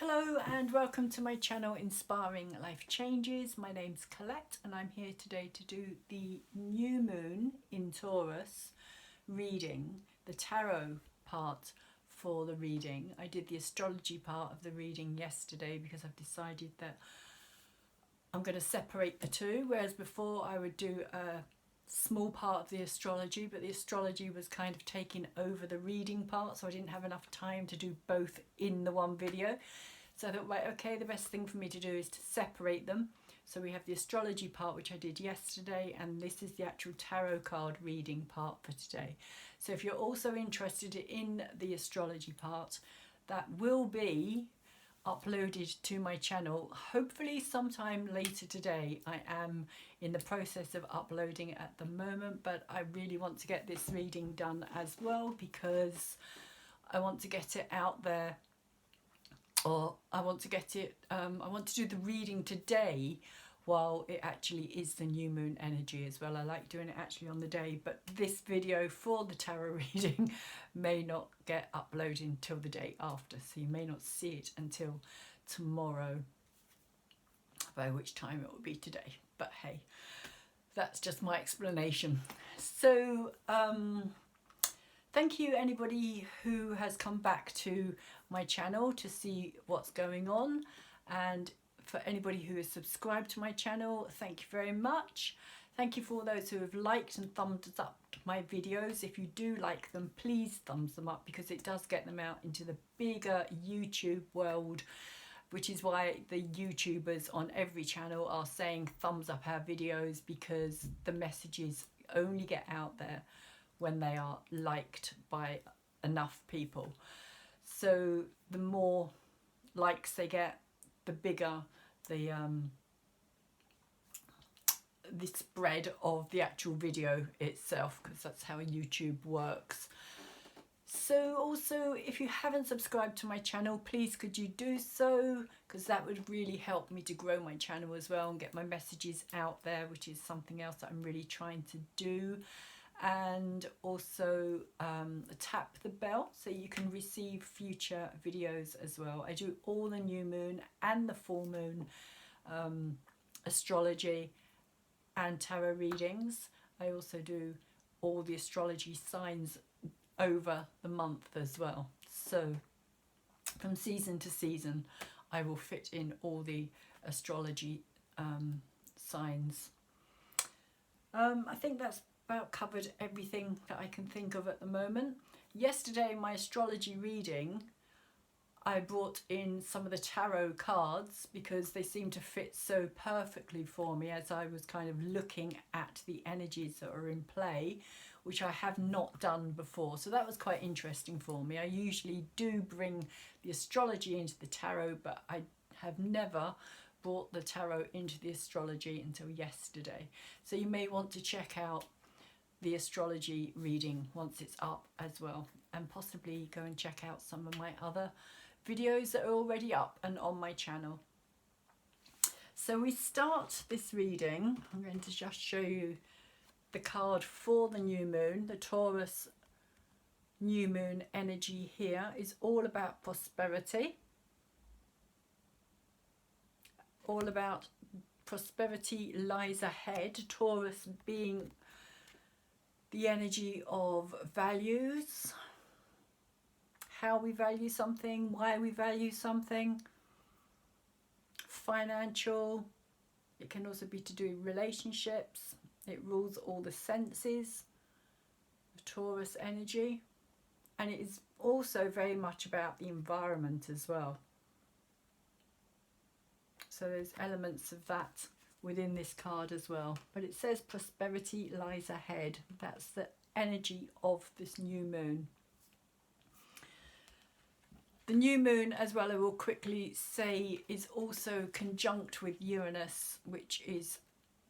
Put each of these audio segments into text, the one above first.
Hello and welcome to my channel Inspiring Life Changes. My name's Colette and I'm here today to do the new moon in Taurus reading, the tarot part for the reading. I did the astrology part of the reading yesterday because I've decided that I'm going to separate the two, whereas before I would do a small part of the astrology, but the astrology was kind of taking over the reading part, so I didn't have enough time to do both in the one video. So I thought, right, okay, the best thing for me to do is to separate them. So we have the astrology part, which I did yesterday, and this is the actual tarot card reading part for today. So if you're also interested in the astrology part, that will be uploaded to my channel hopefully sometime later today. I am in the process of uploading it at the moment, but I really want to get this reading done as well because I want to get it out there, or I want to get it I want to do the reading today while it actually is the new moon energy as well. I like doing it actually on the day, but this video for the tarot reading may not get uploaded until the day after, so you may not see it until tomorrow, by which time it will be today. But hey, that's just my explanation. So thank you anybody who has come back to my channel to see what's going on, and for anybody who is subscribed to my channel, thank you very much. Thank you for all those who have liked and thumbs up my videos. If you do like them, please thumbs them up because it does get them out into the bigger YouTube world, which is why the YouTubers on every channel are saying thumbs up our videos, because the messages only get out there when they are liked by enough people. So the more likes they get, the bigger the spread of the actual video itself, because that's how YouTube works. So also, if you haven't subscribed to my channel, please could you do so, because that would really help me to grow my channel as well and get my messages out there, which is something else that I'm really trying to do. And also tap the bell so you can receive future videos as well. I do all the new moon and the full moon astrology and tarot readings. I also do all the astrology signs over the month as well. So from season to season I will fit in all the astrology signs. I think that's about covered everything that I can think of at the moment. Yesterday, my astrology reading, I brought in some of the tarot cards because they seem to fit so perfectly for me as I was kind of looking at the energies that are in play, which I have not done before. So that was quite interesting for me. I usually do bring the astrology into the tarot, but I have never brought the tarot into the astrology until yesterday. So you may want to check out the astrology reading once it's up as well, and possibly go and check out some of my other videos that are already up and on my channel. So we start this reading. I'm going to just show you the card for the new moon. The Taurus new moon energy here is all about prosperity, all about prosperity lies ahead. Taurus being the energy of values, how we value something, why we value something, financial. It can also be to do with relationships. It rules all the senses, the Taurus energy, and it is also very much about the environment as well. So there's elements of that within this card as well, but it says prosperity lies ahead. That's the energy of this new moon. The new moon as well, I will quickly say, is also conjunct with Uranus, which is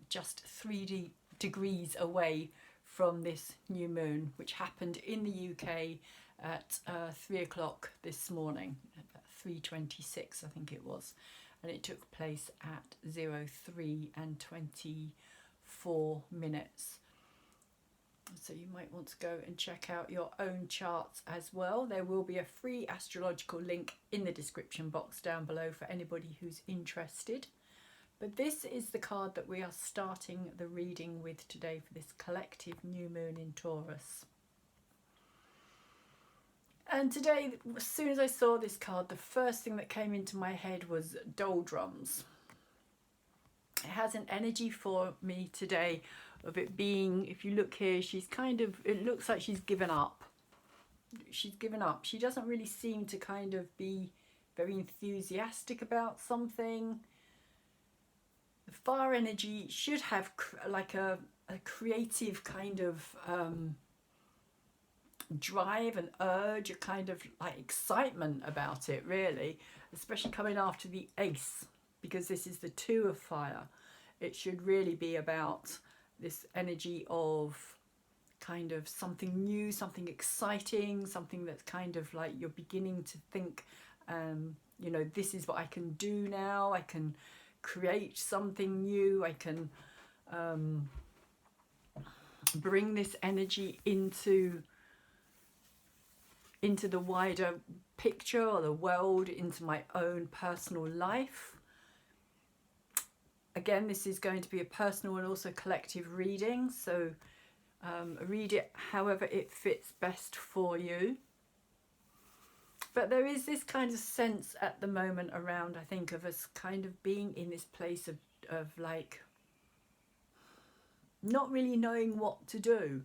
just 3 degrees away from this new moon, which happened in the UK at 3 o'clock this morning, at 3:26 I think it was. And it took place at 03:24. So you might want to go and check out your own charts as well. There will be a free astrological link in the description box down below for anybody who's interested. But this is the card that we are starting the reading with today for this collective new moon in Taurus. And today, as soon as I saw this card, the first thing that came into my head was doldrums. It has an energy for me today of it being, if you look here, she's kind of, it looks like she's given up. She's given up. She doesn't really seem to kind of be very enthusiastic about something. The fire energy should have like a creative kind of drive and urge, a kind of like excitement about it, really, especially coming after the ace, because this is the 2 of fire. It should really be about this energy of kind of something new, something exciting, something that's kind of like you're beginning to think, you know, this is what I can do now. I can create something new. I can bring this energy into the wider picture or the world, into my own personal life. Again, this is going to be a personal and also collective reading, so read it however it fits best for you. But there is this kind of sense at the moment around, I think, of us kind of being in this place of like not really knowing what to do,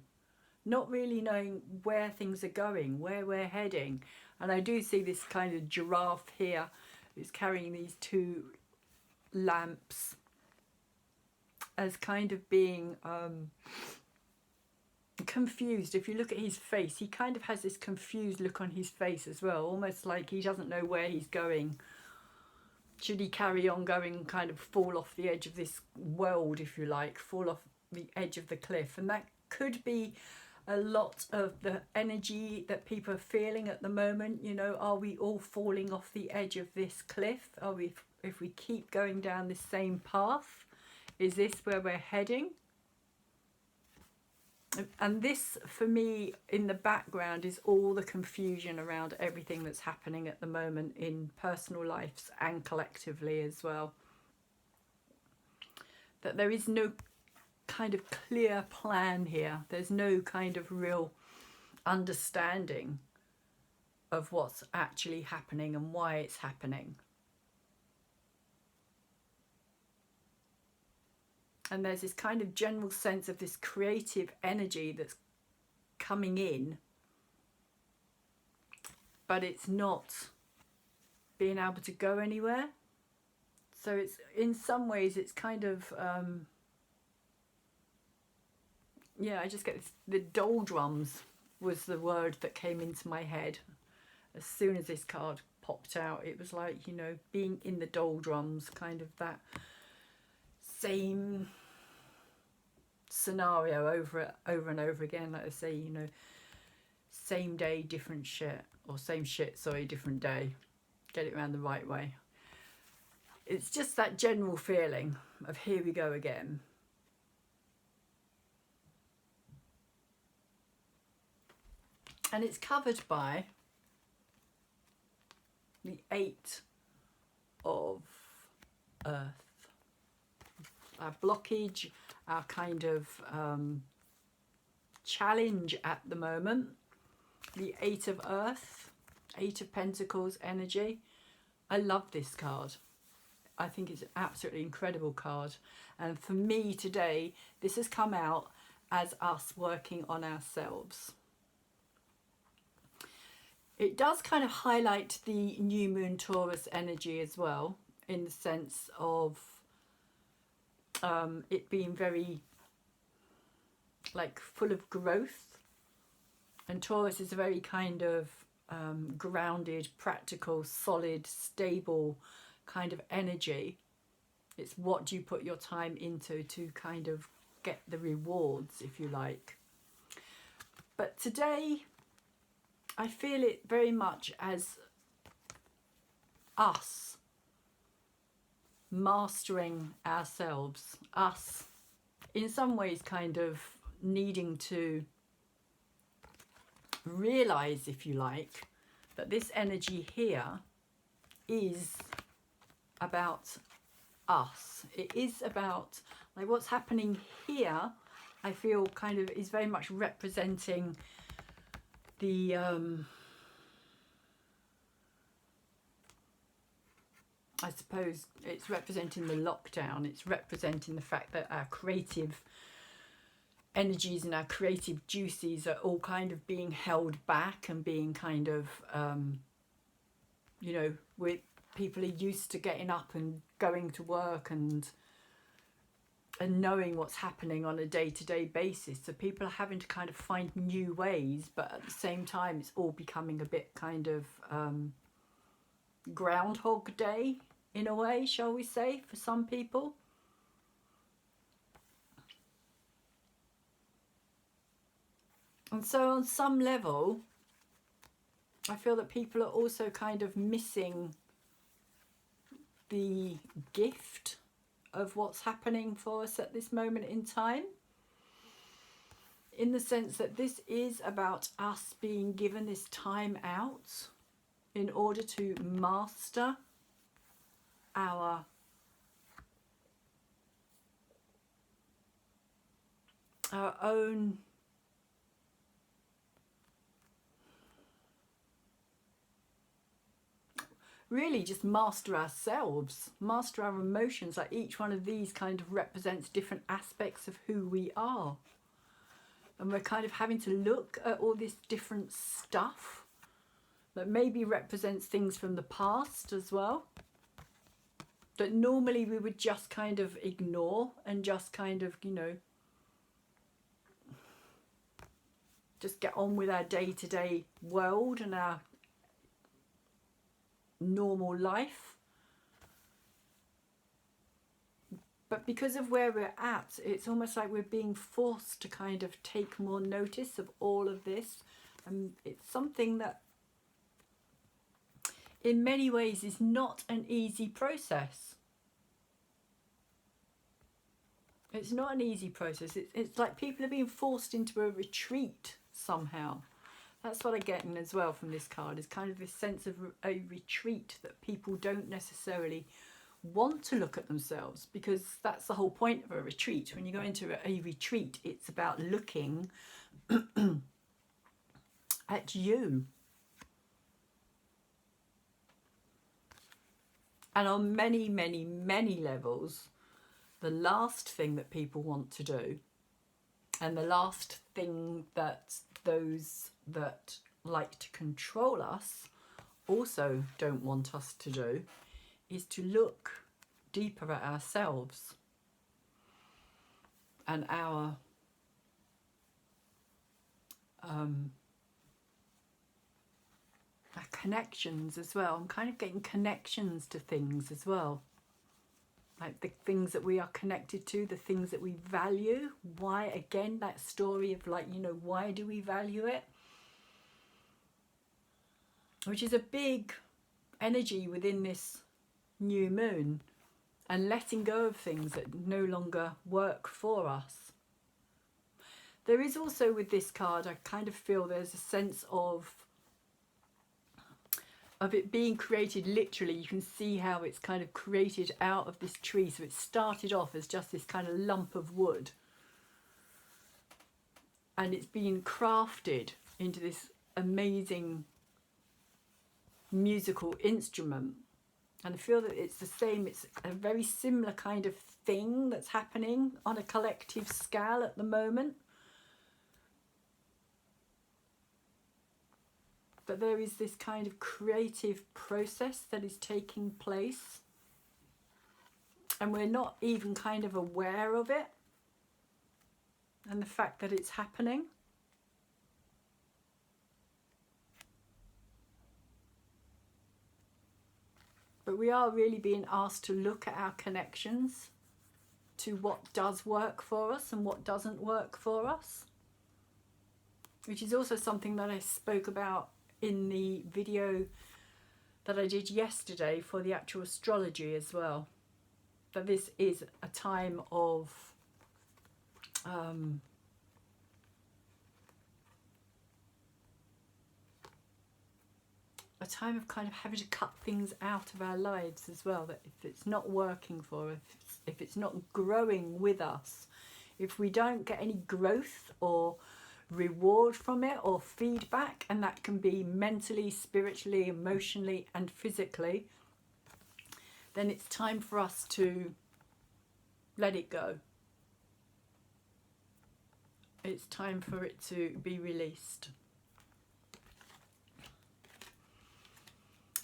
not really knowing where things are going, where we're heading. And I do see this kind of giraffe here who's carrying these 2 lamps as kind of being confused. If you look at his face, he kind of has this confused look on his face as well, almost like he doesn't know where he's going. Should he carry on going, kind of fall off the edge of this world, if you like, fall off the edge of the cliff? And that could be a lot of the energy that people are feeling at the moment. You know, are we all falling off the edge of this cliff? Are we, if we keep going down the same path? Is this where we're heading? And this, for me, in the background is all the confusion around everything that's happening at the moment in personal lives and collectively as well. That there is no kind of clear plan here. There's no kind of real understanding of what's actually happening and why it's happening. And there's this kind of general sense of this creative energy that's coming in, but it's not being able to go anywhere. So it's, in some ways, it's kind of, yeah, I just get this, the doldrums was the word that came into my head. As soon as this card popped out, it was like, you know, being in the doldrums, kind of that same scenario over and over again. Like I say, you know, same day, different shit, or same shit, sorry, different day. Get it around the right way. It's just that general feeling of here we go again. And it's covered by the 8 of Earth. Our blockage, our kind of challenge at the moment. The 8 of Earth, 8 of Pentacles energy. I love this card. I think it's an absolutely incredible card. And for me today, this has come out as us working on ourselves. It does kind of highlight the new moon Taurus energy as well, in the sense of it being very like full of growth. And Taurus is a very kind of grounded, practical, solid, stable kind of energy. It's what do you put your time into to kind of get the rewards, if you like. But today I feel it very much as us mastering ourselves, us in some ways kind of needing to realize, if you like, that this energy here is about us. It is about, like, what's happening here, I feel kind of is very much representing the I suppose it's representing the lockdown. It's representing the fact that our creative energies and our creative juices are all kind of being held back and being kind of, you know, people are used to getting up and going to work and knowing what's happening on a day-to-day basis. So people are having to kind of find new ways, but at the same time it's all becoming a bit kind of Groundhog Day in a way, shall we say, for some people. And so on some level, I feel that people are also kind of missing the gift of what's happening for us at this moment in time, in the sense that this is about us being given this time out in order to master our own really just master ourselves, master our emotions. Like each one of these kind of represents different aspects of who we are. And we're kind of having to look at all this different stuff that maybe represents things from the past as well, that normally we would just kind of ignore and just kind of, you know, just get on with our day-to-day world and our normal life. But because of where we're at, it's almost like we're being forced to kind of take more notice of all of this. And it's something that in many ways is not an easy process. It's not an easy process. It's like people are being forced into a retreat somehow. That's what I'm getting as well from this card, is kind of this sense of a retreat, that people don't necessarily want to look at themselves, because that's the whole point of a retreat. When you go into a retreat, it's about looking at you. And on many, many, many levels, the last thing that people want to do, and the last thing that those that like to control us also don't want us to do, is to look deeper at ourselves and our connections as well. I'm kind of getting connections to things as well, like the things that we are connected to, the things that we value. Why, again, that story of, like, you know, why do we value it? Which is a big energy within this new moon, and letting go of things that no longer work for us. There is also, with this card, I kind of feel there's a sense of it being created literally. You can see how it's kind of created out of this tree. So it started off as just this kind of lump of wood, and it's been crafted into this amazing musical instrument. And I feel that it's the same, it's a very similar kind of thing that's happening on a collective scale at the moment. But there is this kind of creative process that is taking place, and we're not even kind of aware of it and the fact that it's happening. But we are really being asked to look at our connections to what does work for us and what doesn't work for us, which is also something that I spoke about in the video that I did yesterday for the actual astrology as well. That this is a time of a time of kind of having to cut things out of our lives as well, that if it's not working for us, if it's not growing with us, if we don't get any growth or reward from it or feedback, and that can be mentally, spiritually, emotionally and physically, then it's time for us to let it go. It's time for it to be released.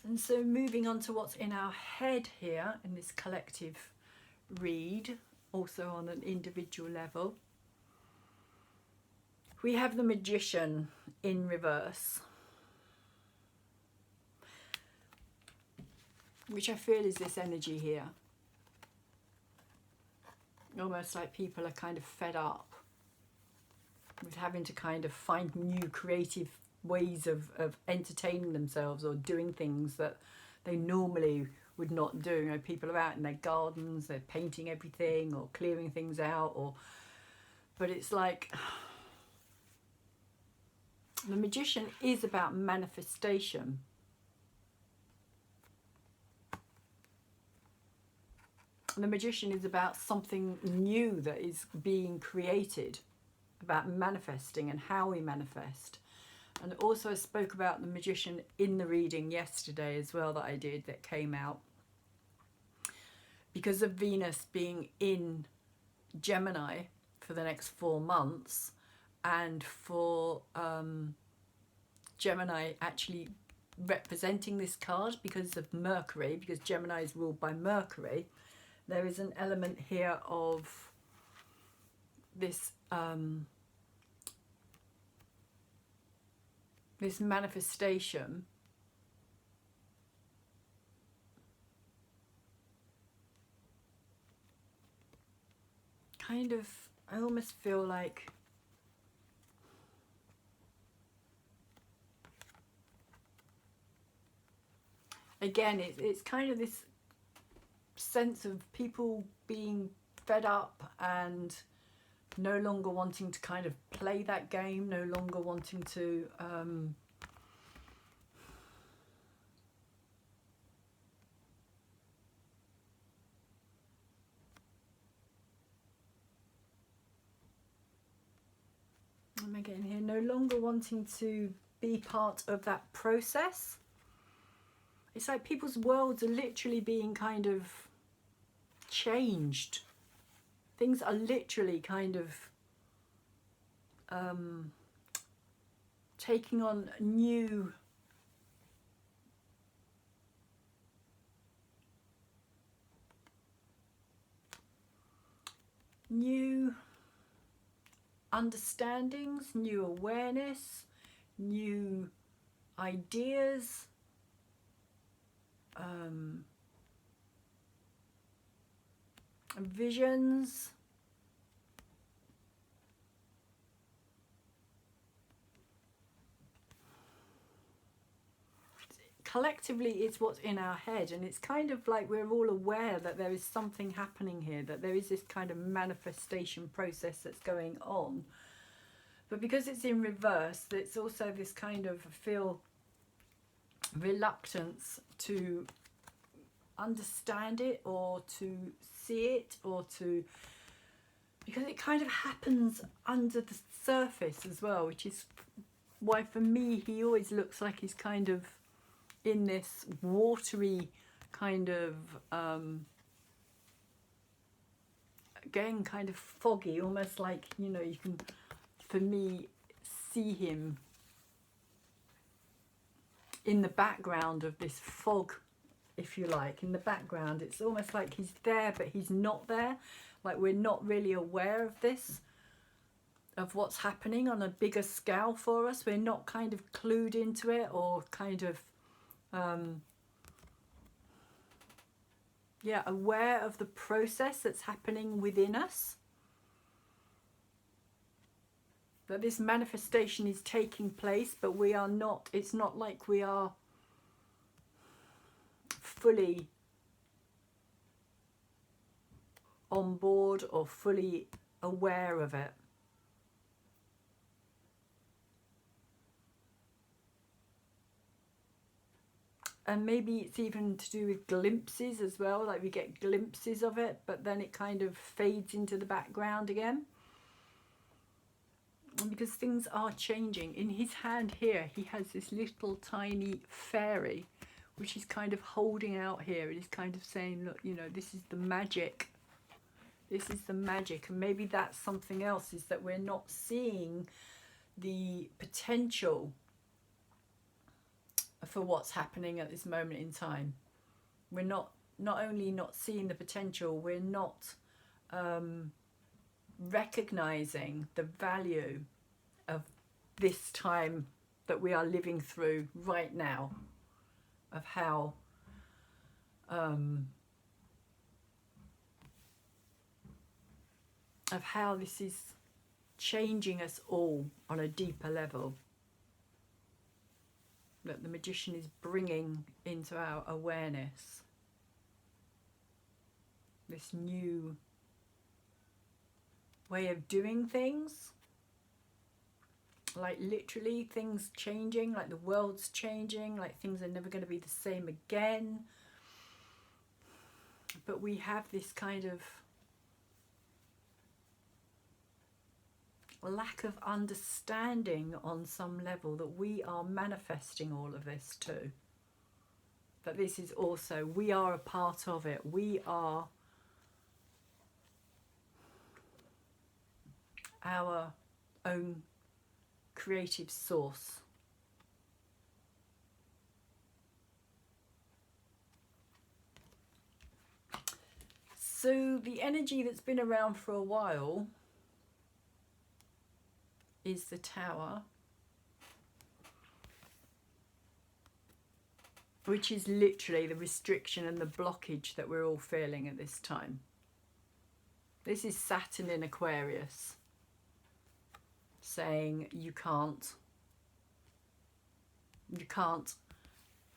And so moving on to what's in our head here in this collective read, also on an individual level, we have the Magician in reverse, which I feel is this energy here. Almost like people are kind of fed up with having to kind of find new creative ways of entertaining themselves or doing things that they normally would not do. You know, people are out in their gardens, they're painting everything or clearing things out, but it's like the Magician is about manifestation. The Magician is about something new that is being created, about manifesting and how we manifest. And also I spoke about the Magician in the reading yesterday as well that I did, that came out. Because of Venus being in Gemini for the next 4 months, and for Gemini actually representing this card because of Mercury, because Gemini is ruled by Mercury, there is an element here of this this manifestation kind of, I almost feel like again it's kind of this sense of people being fed up and no longer wanting to kind of play that game, no longer wanting to am I getting here? No longer wanting to be part of that process. It's like people's worlds are literally being kind of changed. Things are literally kind of taking on new understandings, new awareness, new ideas, visions. Collectively, it's what's in our head, and it's kind of like we're all aware that there is something happening here, that there is this kind of manifestation process that's going on. But because it's in reverse, it's also this kind of feel reluctance to understand it or to see it, or to, because it kind of happens under the surface as well, which is why for me he always looks like he's kind of in this watery kind of again kind of foggy, almost like, you know, you can for me see him in the background of this fog, if you like. In the background, it's almost like he's there but he's not there, like we're not really aware of this, of what's happening on a bigger scale for us. We're not kind of clued into it, or kind of yeah, aware of the process that's happening within us, that this manifestation is taking place, but we are not, it's not like we are fully on board or fully aware of it. and maybe it's even to do with glimpses as well, like we get glimpses of it, but then it kind of fades into the background again. Because things are changing. In his hand here, he has this little tiny fairy, which he's kind of holding out here. And he's kind of saying, look, you know, this is the magic. This is the magic. And maybe that's something else, is that we're not seeing the potential for what's happening at this moment in time. We're not only not seeing the potential, we're not recognizing the value of this time that we are living through right now, of how this is changing us all on a deeper level, that the magician is bringing into our awareness this new way of doing things, like literally things changing, like the world's changing, like things are never going to be the same again. But we have this kind of lack of understanding on some level that we are manifesting all of this too. That this is also, we are a part of it. We are our own creative source. So the energy that's been around for a while is the Tower, which is literally the restriction and the blockage that we're all feeling at this time. This is Saturn in Aquarius, saying you can't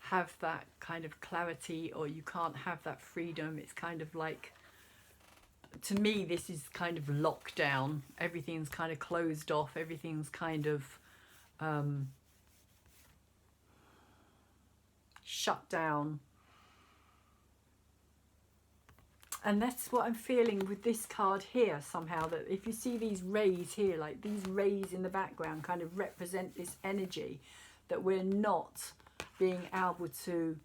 have that kind of clarity, or you can't have that freedom. It's kind of like, to me, this is kind of lockdown. Everything's kind of closed off. Everything's kind of shut down. And that's what I'm feeling with this card here somehow, that if you see these rays here, like these rays in the background kind of represent this energy that we're not being able to,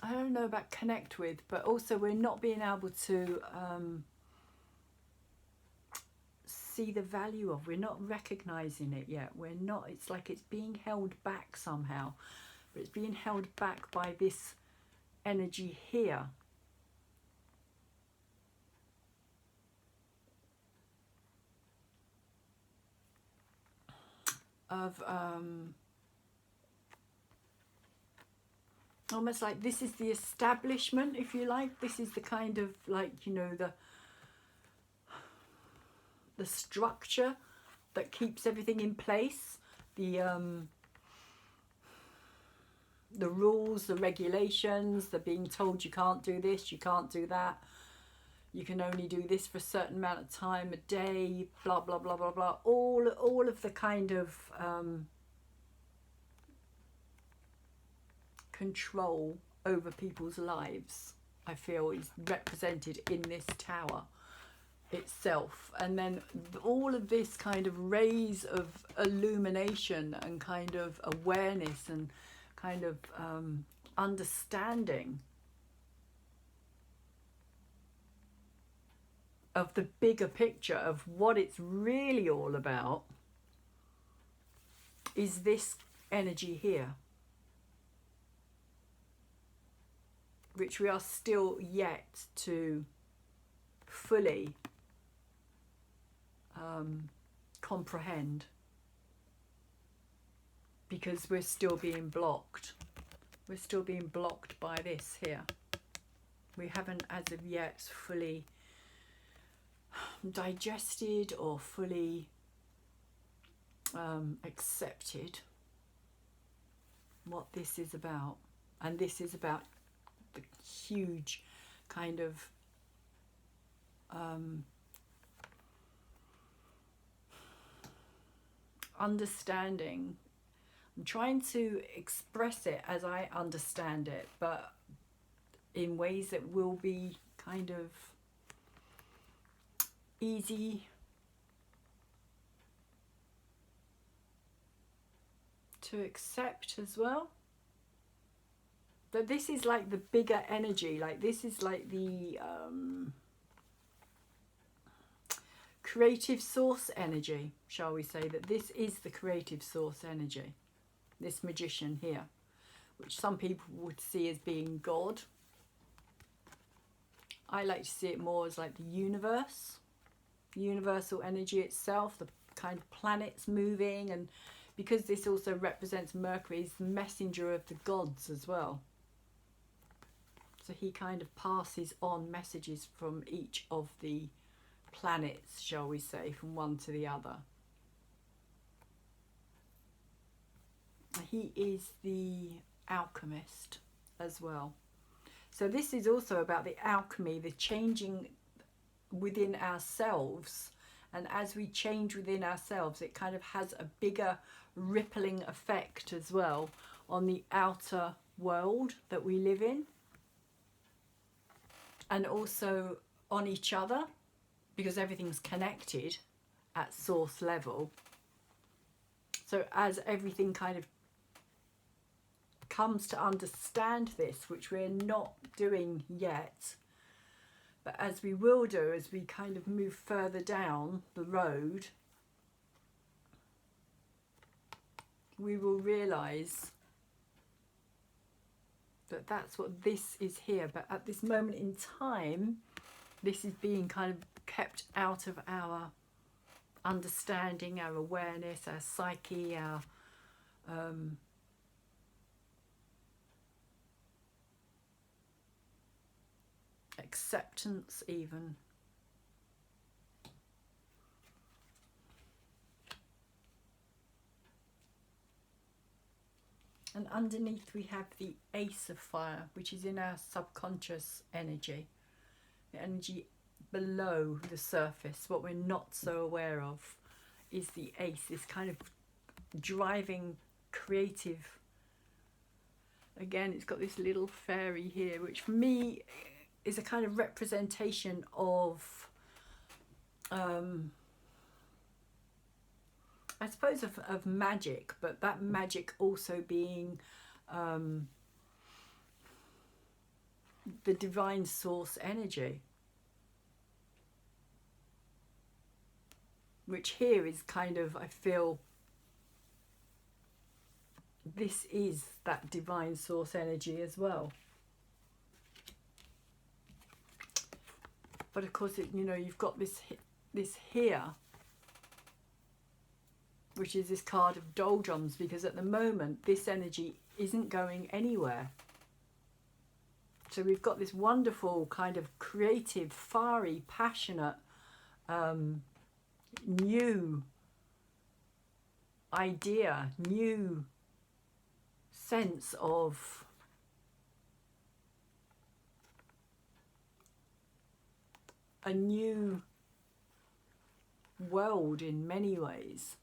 I don't know about connect with, but also we're not being able to see the value of. We're not recognizing it yet. We're not, it's like it's being held back somehow, but it's being held back by this energy here. Of almost like this is the establishment, if you like. This is the kind of, like, you know, the structure that keeps everything in place, the rules, the regulations, the being told you can't do this, you can't do that, you can only do this for a certain amount of time a day, blah blah blah blah blah. All of the kind of control over people's lives, I feel, is represented in this Tower itself. And then all of this kind of rays of illumination and kind of awareness and kind of understanding of the bigger picture of what it's really all about is this energy here, which we are still yet to fully comprehend, because we're still being blocked. We're still being blocked by this here. We haven't as of yet fully digested or fully accepted what this is about. And this is about the huge kind of understanding I'm trying to express it as I understand it, but in ways that will be kind of easy to accept as well. But this is like the bigger energy, like this is like the creative source energy, shall we say, that this is the creative source energy, this magician here, which some people would see as being God. I like to see it more as like the universe, universal energy itself, the kind of planets moving, and because this also represents Mercury, he's the messenger of the gods as well. So he kind of passes on messages from each of the planets, shall we say, from one to the other. He is the alchemist as well. So this is also about the alchemy, the changing within ourselves. And as we change within ourselves, it kind of has a bigger rippling effect as well on the outer world that we live in. And also on each other, because everything's connected at source level. So as everything kind of comes to understand this, which we're not doing yet, but as we will do as we kind of move further down the road, we will realise that that's what this is here. But at this moment in time, this is being kind of kept out of our understanding, our awareness, our psyche, our acceptance even. And underneath we have the Ace of Fire, which is in our subconscious energy, the energy below the surface. What we're not so aware of is the Ace, this kind of driving creative. Again, it's got this little fairy here, which for me is a kind of representation of I suppose of magic, but that magic also being the divine source energy, which here is kind of, I feel, this is that divine source energy as well. But of course, you know, you've got this here, which is this card of doldrums, because at the moment this energy isn't going anywhere. So we've got this wonderful kind of creative, fiery, passionate, new idea, new sense of a new world in many ways.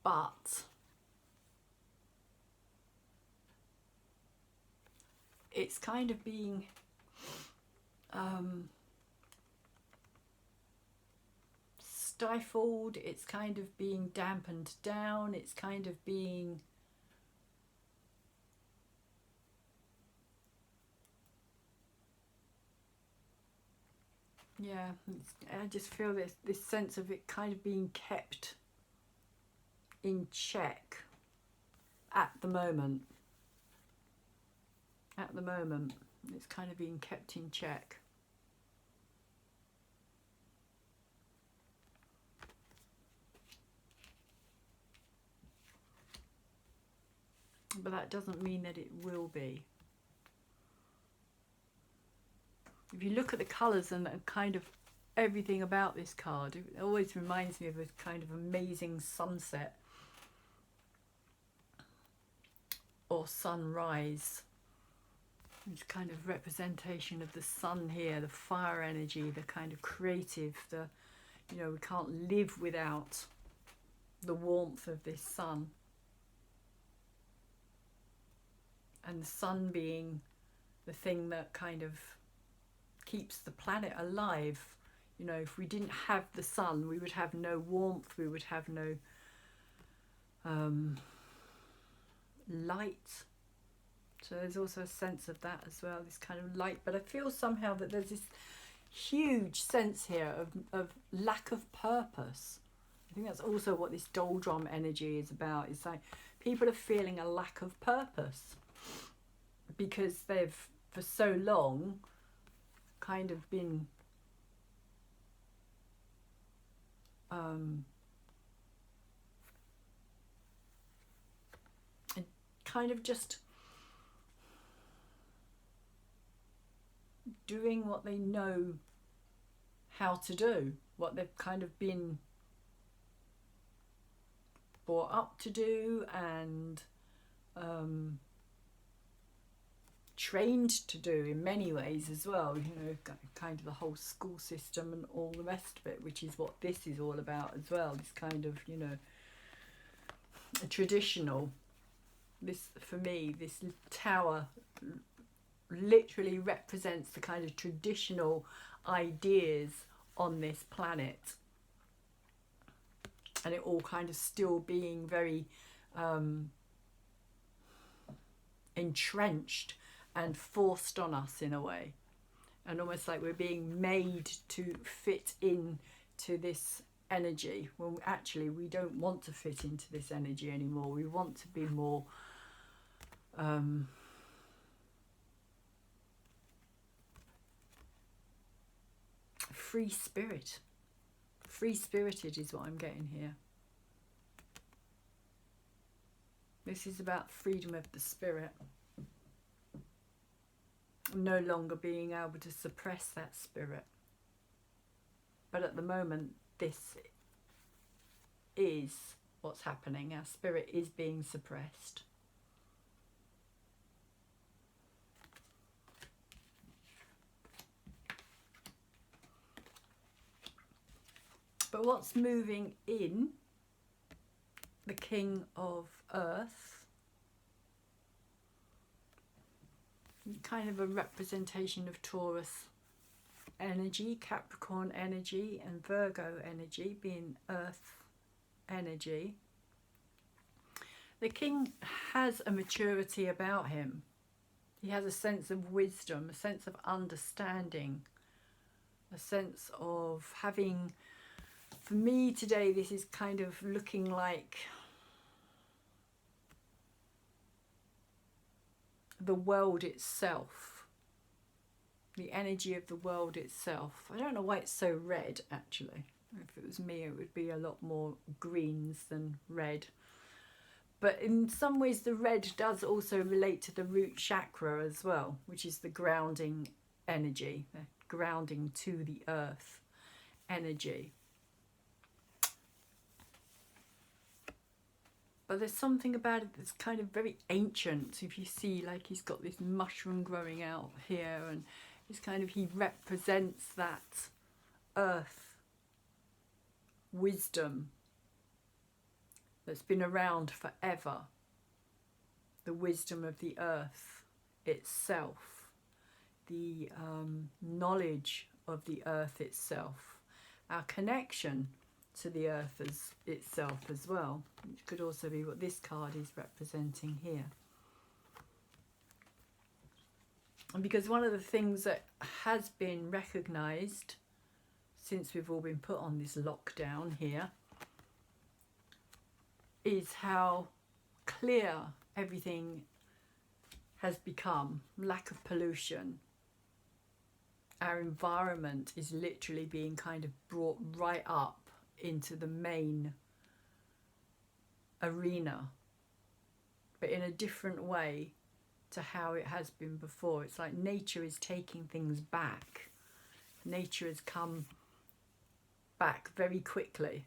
But it's kind of being stifled, it's kind of being dampened down, it's kind of being I just feel this sense of it kind of being kept in check at the moment. At the moment, it's kind of being kept in check. But that doesn't mean that it will be. If you look at the colours and kind of everything about this card, it always reminds me of a kind of amazing sunset or sunrise. This kind of representation of the sun here, the fire energy, the kind of creative, You know, we can't live without the warmth of this sun. And the sun being the thing that kind of keeps the planet alive. You know, if we didn't have the sun, we would have no warmth, we would have no light. So there's also a sense of that as well, this kind of light. But I feel somehow that there's this huge sense here of lack of purpose. I think that's also what this doldrum energy is about. It's like people are feeling a lack of purpose because they've for so long kind of been kind of just doing what they know how to do, what they've kind of been brought up to do and trained to do in many ways as well, you know, kind of the whole school system and all the rest of it, which is what this is all about as well, this kind of, you know, a traditional, this, for me, this tower literally represents the kind of traditional ideas on this planet, and it all kind of still being very entrenched and forced on us in a way, and almost like we're being made to fit in to this energy when actually we don't want to fit into this energy anymore. We want to be more free spirit. Free-spirited is what I'm getting here. This is about freedom of the spirit. No longer being able to suppress that spirit. But at the moment, this is what's happening. Our spirit is being suppressed. But what's moving in the King of Earth, kind of a representation of Taurus energy, Capricorn energy and Virgo energy being Earth energy. The King has a maturity about him. He has a sense of wisdom, a sense of understanding, a sense of having... For me today, this is kind of looking like the world itself, the energy of the world itself. I don't know why it's so red, actually. If it was me, it would be a lot more greens than red. But in some ways, the red does also relate to the root chakra as well, which is the grounding energy, the grounding to the earth energy. But there's something about it that's kind of very ancient. If you see, like, he's got this mushroom growing out here, and it's kind of, he represents that earth wisdom that's been around forever. The wisdom of the earth itself, the knowledge of the earth itself, our connection to the earth as itself as well, which could also be what this card is representing here. And because one of the things that has been recognised since we've all been put on this lockdown here is how clear everything has become. Lack of pollution. Our environment is literally being kind of brought right up into the main arena, but in a different way to how it has been before. It's like nature is taking things back. Nature has come back very quickly,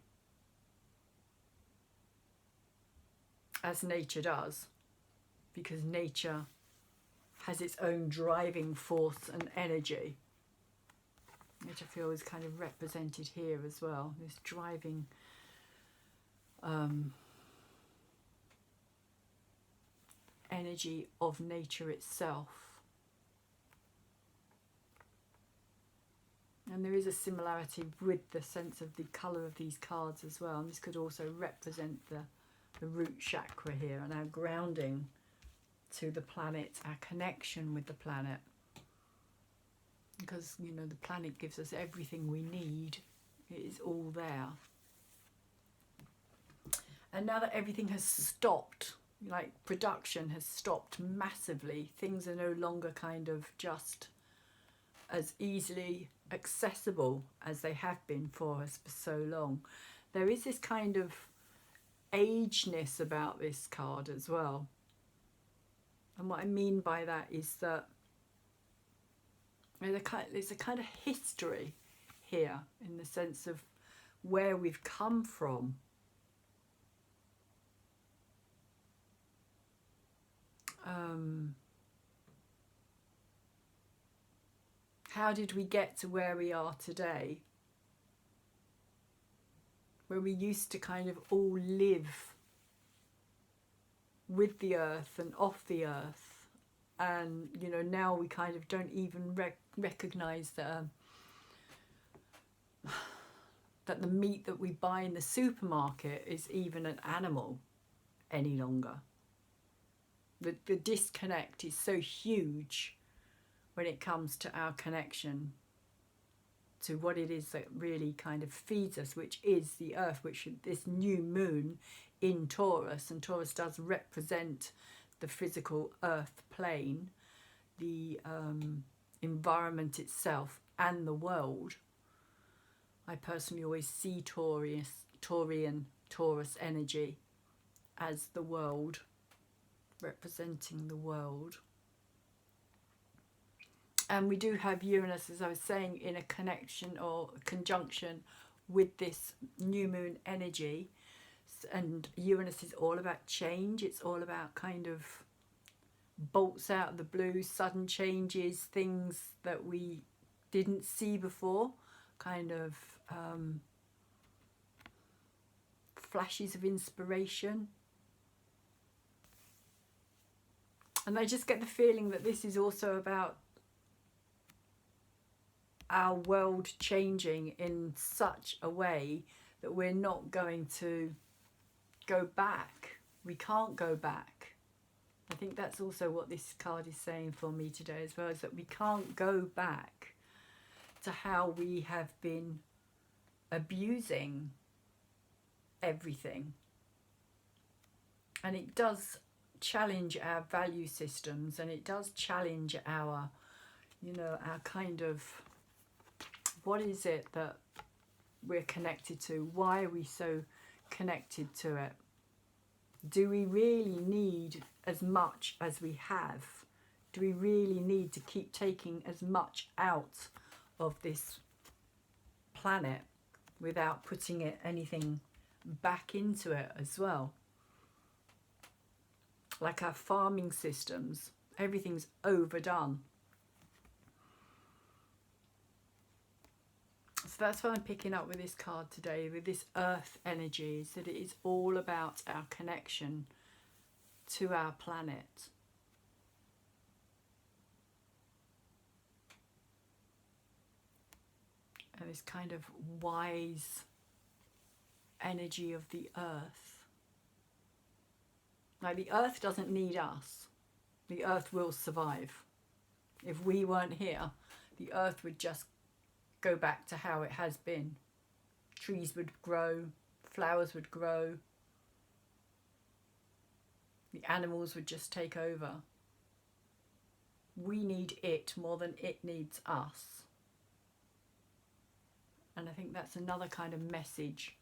as nature does, because nature has its own driving force and energy. which I feel is kind of represented here as well. This driving energy of nature itself. And there is a similarity with the sense of the colour of these cards as well. And this could also represent the root chakra here and our grounding to the planet, our connection with the planet. Because, you know, the planet gives us everything we need. It is all there. And now that everything has stopped, like production has stopped massively, things are no longer kind of just as easily accessible as they have been for us for so long. There is this kind of ageness about this card as well. And what I mean by that is that there's a kind of history here in the sense of where we've come from. How did we get to where we are today? Where we used to kind of all live with the earth and off the earth. And, you know, now we kind of don't even recognise that the meat that we buy in the supermarket is even an animal any longer. The disconnect is so huge when it comes to our connection to what it is that really kind of feeds us, which is the earth, which this new moon in Taurus, and Taurus does represent the physical earth plane, the environment itself and the world. I personally always see Taurus energy as the world, representing the world. And we do have Uranus, as I was saying, in a connection or conjunction with this new moon energy. And Uranus is all about change. It's all about kind of bolts out of the blue, sudden changes, things that we didn't see before, kind of flashes of inspiration. And I just get the feeling that this is also about our world changing in such a way that we're not going to go back. We can't go back. I think that's also what this card is saying for me today as well, is that we can't go back to how we have been abusing everything. And it does challenge our value systems, and it does challenge our, you know, our kind of, what is it that we're connected to? Why are we so connected to it? Do we really need as much as we have? Do we really need to keep taking as much out of this planet without putting anything back into it as well? Like our farming systems, everything's overdone. So that's what I'm picking up with this card today, with this earth energy, is that it is all about our connection to our planet. And this kind of wise energy of the earth. Like, the earth doesn't need us. The earth will survive. If we weren't here, the earth would just go back to how it has been. Trees would grow, flowers would grow, the animals would just take over. We need it more than it needs us. And I think that's another kind of message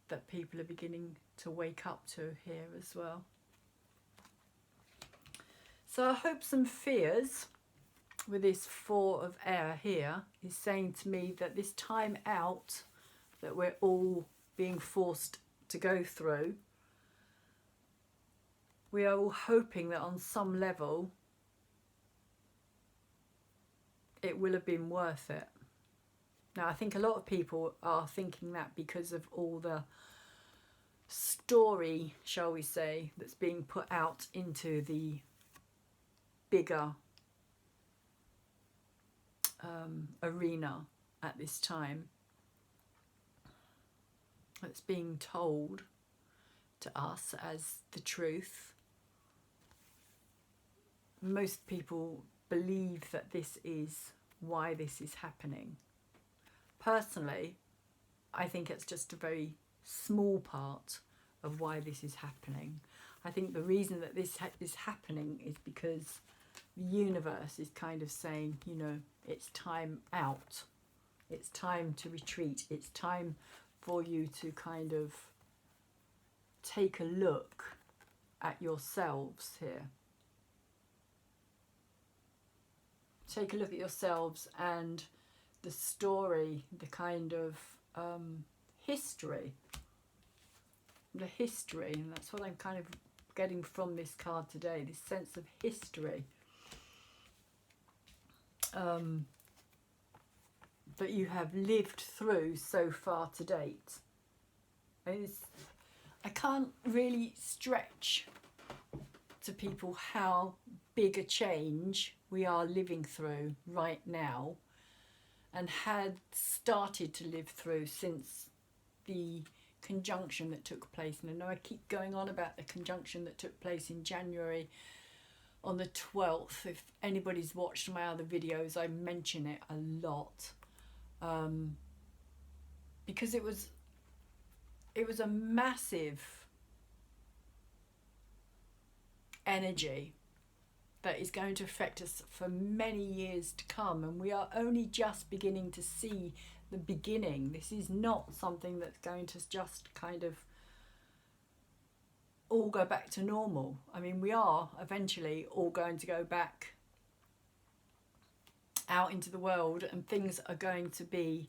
that people are beginning to wake up to here as well. So I hope some fears with this Four of Air here is saying to me that this time out that we're all being forced to go through, we are all hoping that on some level it will have been worth it. Now, I think a lot of people are thinking that because of all the story, shall we say, that's being put out into the bigger arena at this time. That's being told to us as the truth. Most people believe that this is why this is happening. Personally, I think it's just a very small part of why this is happening. I think the reason that this is happening is because the universe is kind of saying, you know, it's time out. It's time to retreat. It's time for you to kind of take a look at yourselves here. Take a look at yourselves and the story, the kind of history. The history, and that's what I'm kind of getting from this card today, this sense of history that you have lived through so far to date. I can't really stretch to people how big a change we are living through right now, and had started to live through since the conjunction that took place. And I know I keep going on about the conjunction that took place in January on the 12th. If anybody's watched my other videos, I mention it a lot, because it was a massive energy that is going to affect us for many years to come, and we are only just beginning to see the beginning. This is not something that's going to just kind of all go back to normal. I mean, we are eventually all going to go back out into the world, and things are going to be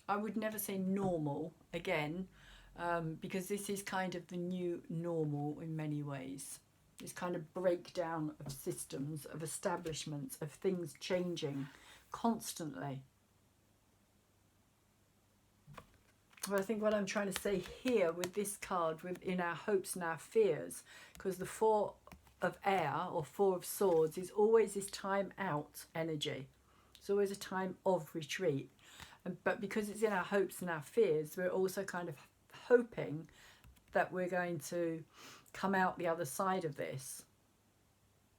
I would never say normal again, because this is kind of the new normal in many ways. This kind of breakdown of systems, of establishments, of things changing constantly. But I think what I'm trying to say here with this card, in our hopes and our fears, because the Four of Air or Four of Swords is always this time out energy. It's always a time of retreat. But because it's in our hopes and our fears, we're also kind of hoping that we're going to come out the other side of this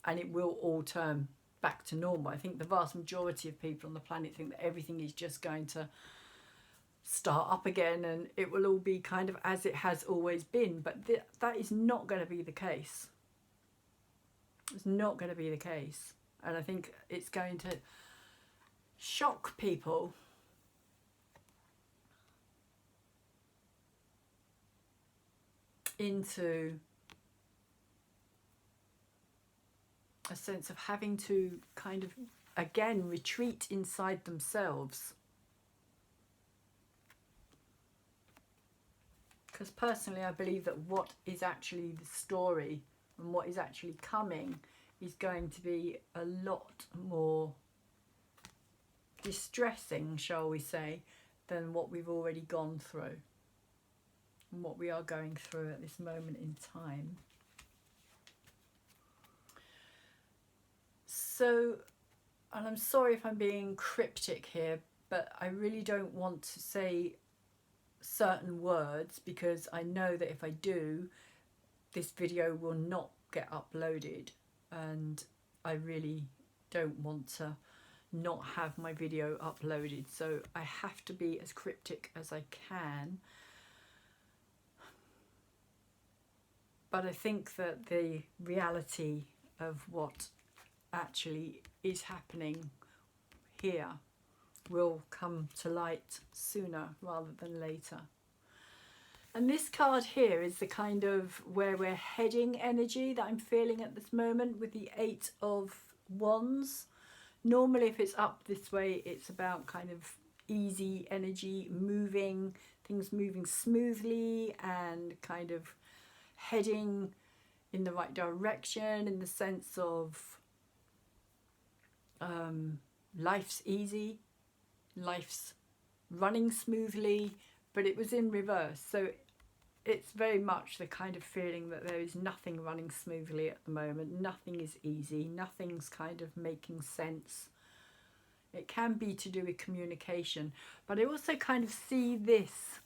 and it will all turn back to normal. I think the vast majority of people on the planet think that everything is just going to start up again and it will all be kind of as it has always been. But that is not going to be the case. It's not going to be the case. And I think it's going to shock people into a sense of having to kind of again retreat inside themselves. Because personally I believe that what is actually the story and what is actually coming is going to be a lot more distressing, shall we say, than what we've already gone through and what we are going through at this moment in time. So, and I'm sorry if I'm being cryptic here, but I really don't want to say certain words because I know that if I do, this video will not get uploaded, and I really don't want to not have my video uploaded, so I have to be as cryptic as I can. But I think that the reality of what actually is happening here will come to light sooner rather than later. And this card here is the kind of where we're heading energy that I'm feeling at this moment with the Eight of Wands. Normally if it's up this way, it's about kind of easy energy, moving, things moving smoothly and kind of heading in the right direction, in the sense of life's easy, life's running smoothly, but it was in reverse. So it's very much the kind of feeling that there is nothing running smoothly at the moment. Nothing is easy. Nothing's kind of making sense. It can be to do with communication. But I also kind of see this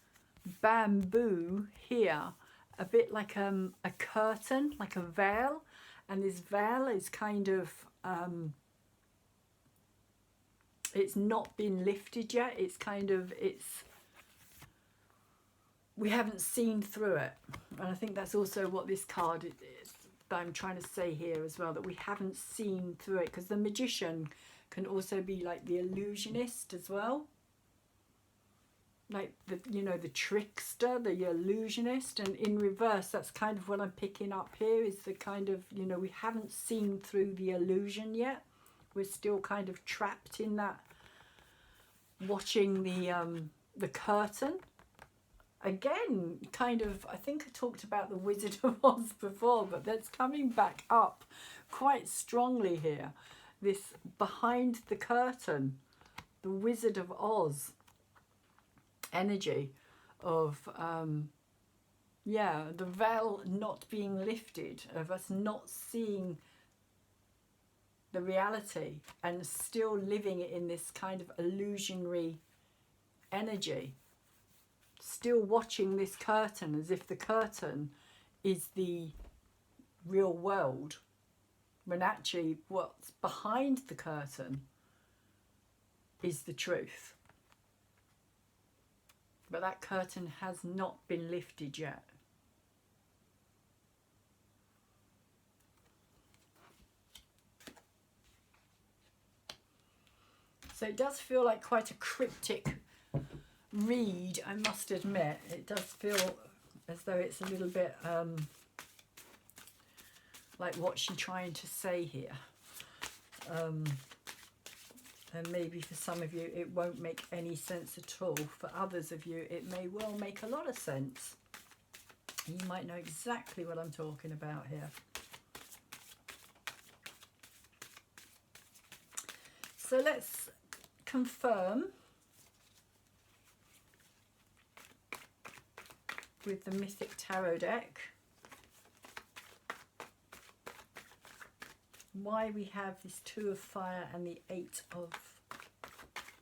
bamboo here a bit like a curtain, like a veil. And this veil is kind of, it's not been lifted yet. It's kind of, we haven't seen through it. And I think that's also what this card is that I'm trying to say here as well, that we haven't seen through it, because the magician can also be like the illusionist as well, like the, you know, the trickster, the illusionist. And in reverse, that's kind of what I'm picking up here, is the kind of, you know, we haven't seen through the illusion yet. We're still kind of trapped in that, watching the curtain. Again, kind of, I think I talked about the Wizard of Oz before, but that's coming back up quite strongly here. This behind the curtain, the Wizard of Oz energy of, yeah, the veil not being lifted, of us not seeing the reality and still living in this kind of illusionary energy. Still watching this curtain as if the curtain is the real world, when actually what's behind the curtain is the truth. But that curtain has not been lifted yet. So it does feel like quite a cryptic read, I must admit. It does feel as though it's a little bit like what's she trying to say here, and maybe for some of you it won't make any sense at all. For others of you it may well make a lot of sense. You might know exactly what I'm talking about here. So let's confirm with the Mythic Tarot deck why we have this Two of Fire and the Eight of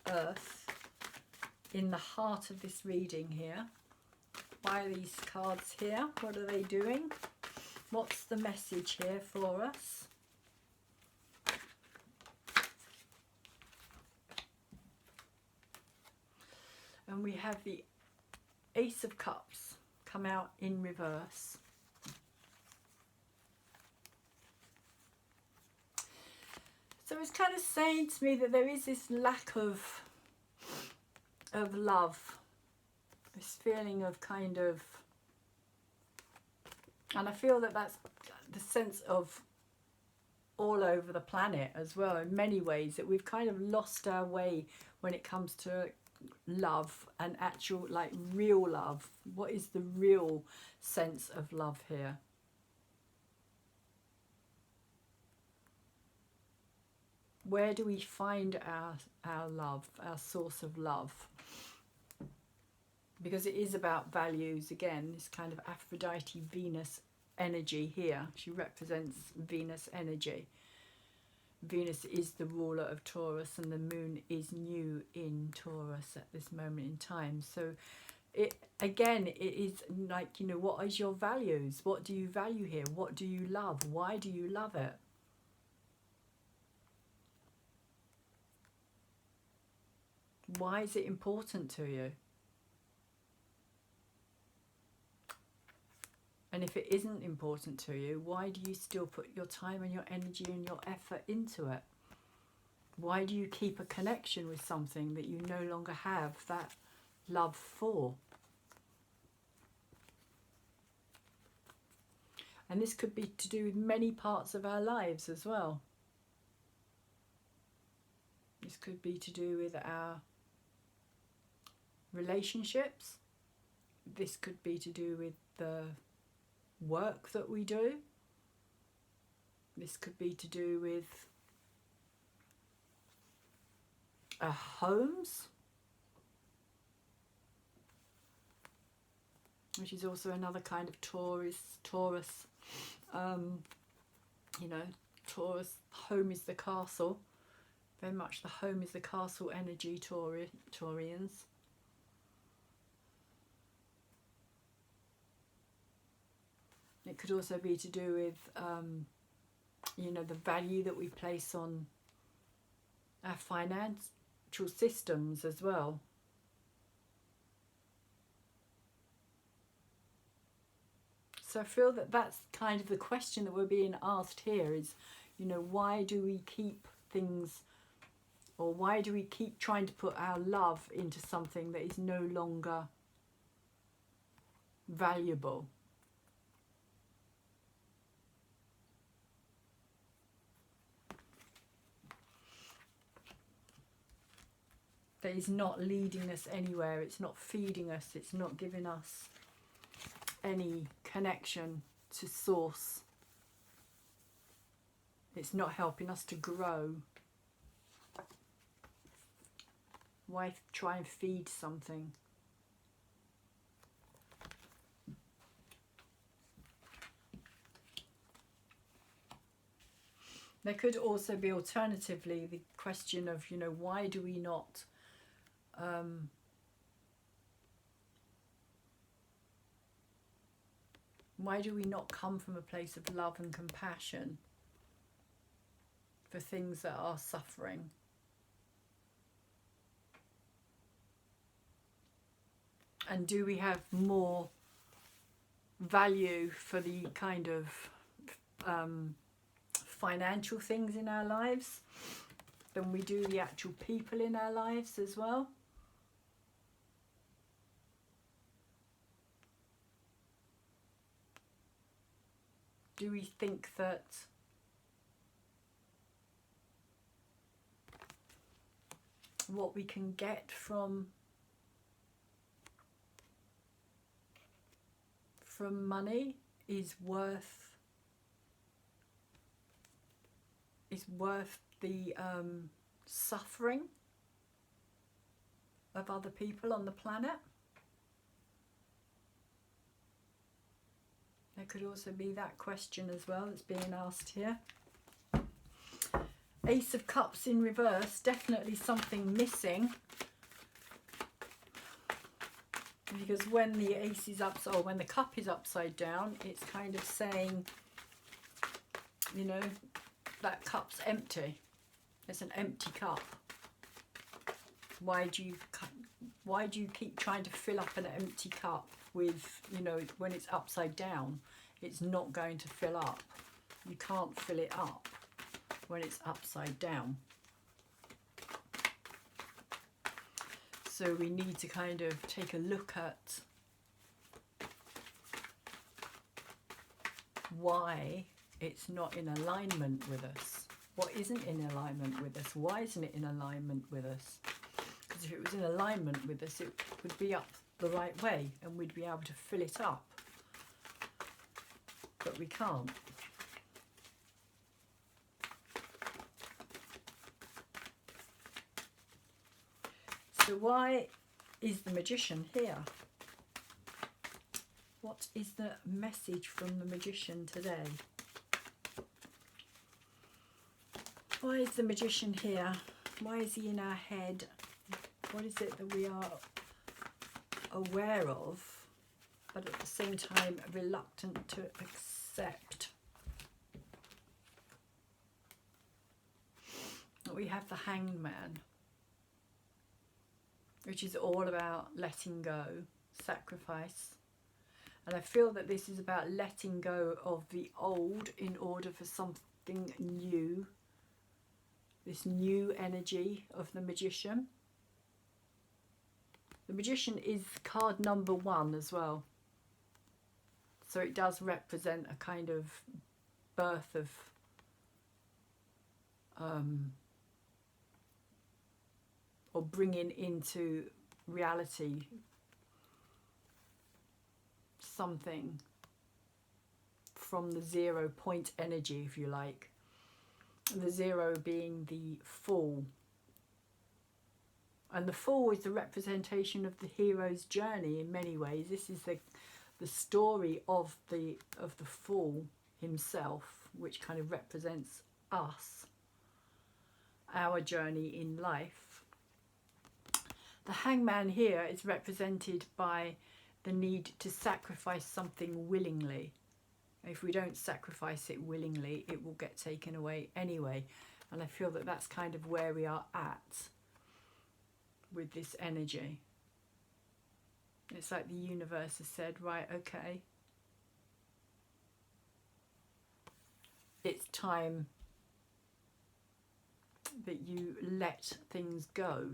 Earth in the heart of this reading here. Why are these cards here? What are they doing? What's the message here for us? And we have the Ace of Cups come out in reverse. So it's kind of saying to me that there is this lack of love, this feeling of kind of, and I feel that that's the sense of all over the planet as well, in many ways, that we've kind of lost our way when it comes to love and actual, like, real love. What is the real sense of love here? Where do we find our love, our source of love? Because it is about values again, this kind of Aphrodite Venus energy here. She represents Venus energy. Venus is the ruler of Taurus, and the moon is new in Taurus at this moment in time. So it again, it is like, you know, what is your values? What do you value here? What do you love? Why do you love it? Why is it important to you? And if it isn't important to you, why do you still put your time and your energy and your effort into it? Why do you keep a connection with something that you no longer have that love for? And this could be to do with many parts of our lives as well. This could be to do with our relationships. This could be to do with the work that we do. This could be to do with homes, which is also another kind of Taurus. You know, Taurus, home is the castle. Very much the home is the castle energy, Taurians. It could also be to do with, you know, the value that we place on our financial systems as well. So I feel that that's kind of the question that we're being asked here is, you know, why do we keep things, or why do we keep trying to put our love into something that is no longer valuable? That is not leading us anywhere, it's not feeding us, it's not giving us any connection to source. It's not helping us to grow. Why try and feed something? There could also be alternatively the question of, you know, why do we not come from a place of love and compassion for things that are suffering? And do we have more value for the kind of financial things in our lives than we do the actual people in our lives as well? Do we think that what we can get from money is worth the suffering of other people on the planet? There could also be that question as well that's being asked here. Ace of Cups in reverse, definitely something missing. Because when the ace is upside, or when the cup is upside down, it's kind of saying, you know, that cup's empty. It's an empty cup. Why do you keep trying to fill up an empty cup with, you know, when it's upside down? It's not going to fill up. You can't fill it up when it's upside down. So we need to kind of take a look at why it's not in alignment with us. What isn't in alignment with us? Why isn't it in alignment with us? Because if it was in alignment with us, it would be up the right way and we'd be able to fill it up. But we can't. So why is the Magician here? What is the message from the Magician today? Why is the Magician here? Why is he in our head? What is it that we are aware of, but at the same time reluctant to accept? We have the Hanged Man, which is all about letting go, sacrifice. And I feel that this is about letting go of the old in order for something new. This new energy of the Magician. The Magician is card number 1 as well. So it does represent a kind of birth of or bringing into reality something from the 0 point energy, if you like. The 0 being the full And the Fool is the representation of the hero's journey in many ways. This is the story of the Fool himself, which kind of represents us, our journey in life. The Hangman here is represented by the need to sacrifice something willingly. If we don't sacrifice it willingly, it will get taken away anyway. And I feel that that's kind of where we are at with this energy. It's like the universe has said, right, okay, it's time that you let things go.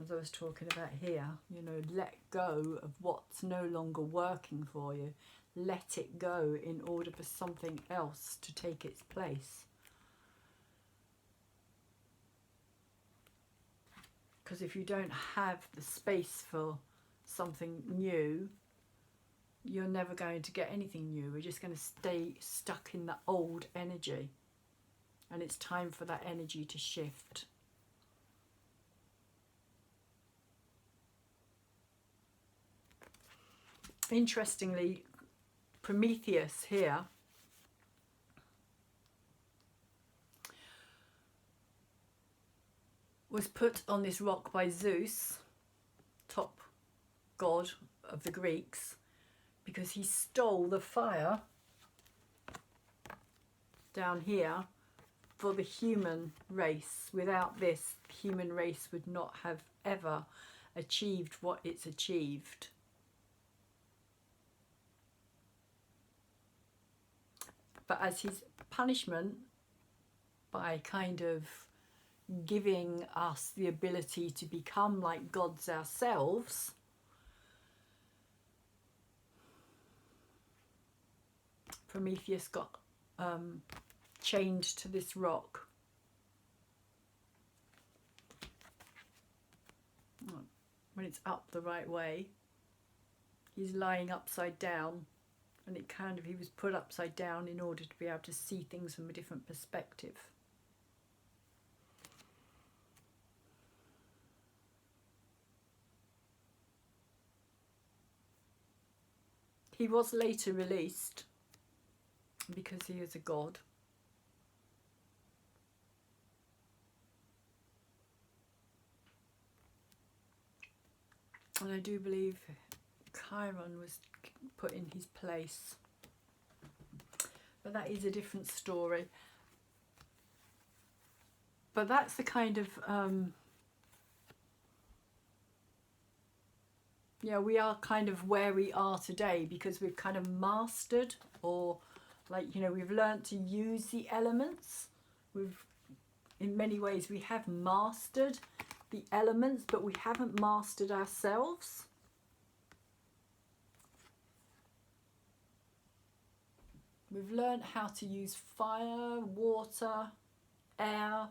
As I was talking about here, you know, let go of what's no longer working for you. Let it go in order for something else to take its place. Because if you don't have the space for something new, you're never going to get anything new. We're just going to stay stuck in the old energy. And it's time for that energy to shift. Interestingly, Prometheus here was put on this rock by Zeus, top god of the Greeks, because he stole the fire down here for the human race. Without this, the human race would not have ever achieved what it's achieved. But as his punishment, by kind of giving us the ability to become like gods ourselves, Prometheus got chained to this rock. When it's up the right way, he's lying upside down, and it kind of, he was put upside down in order to be able to see things from a different perspective. He was later released because he is a god. And I do believe Chiron was put in his place. But that is a different story. But that's the kind of, yeah, we are kind of where we are today because we've kind of mastered, or like, you know, we've learned to use the elements. In many ways, we have mastered the elements, but we haven't mastered ourselves. We've learned how to use fire, water, air,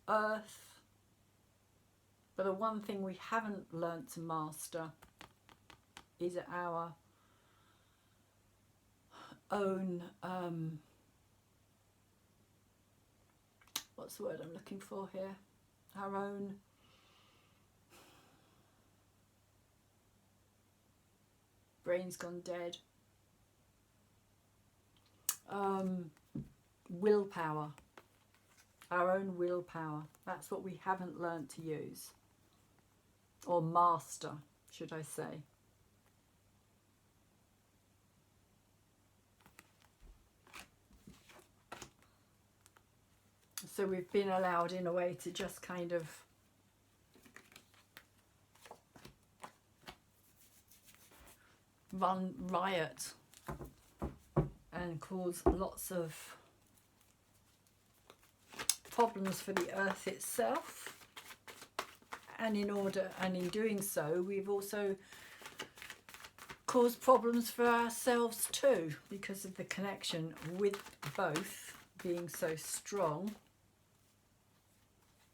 earth. But the one thing we haven't learned to master is our own, what's the word I'm looking for here? Our own brain's gone dead. Willpower. Our own willpower. That's what we haven't learnt to use. Or master, should I say. So we've been allowed in a way to just kind of run riot and cause lots of problems for the earth itself. And in doing so, we've also caused problems for ourselves too, because of the connection with both being so strong.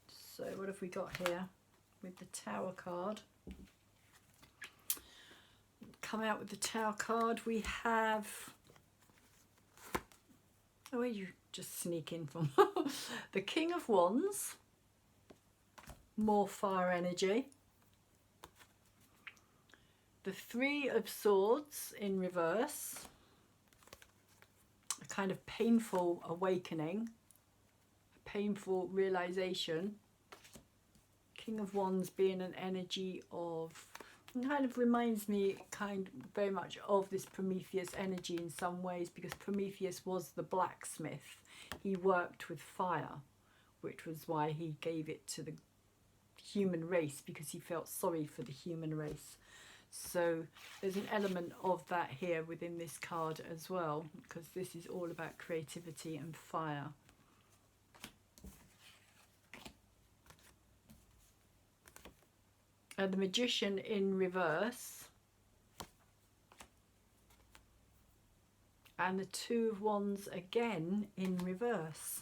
So what have we got here with the Tower card? Come out with the Tower card. We have, oh, you just sneak in from the King of Wands, more fire energy. The Three of Swords in reverse, a kind of painful awakening, a painful realization. King of Wands being an energy of, kind of reminds me very much of this Prometheus energy in some ways, because Prometheus was the blacksmith. He worked with fire, which was why he gave it to the human race, because he felt sorry for the human race. So there's an element of that here within this card as well, because this is all about creativity and fire. And the Magician in reverse. And the Two of Wands again in reverse.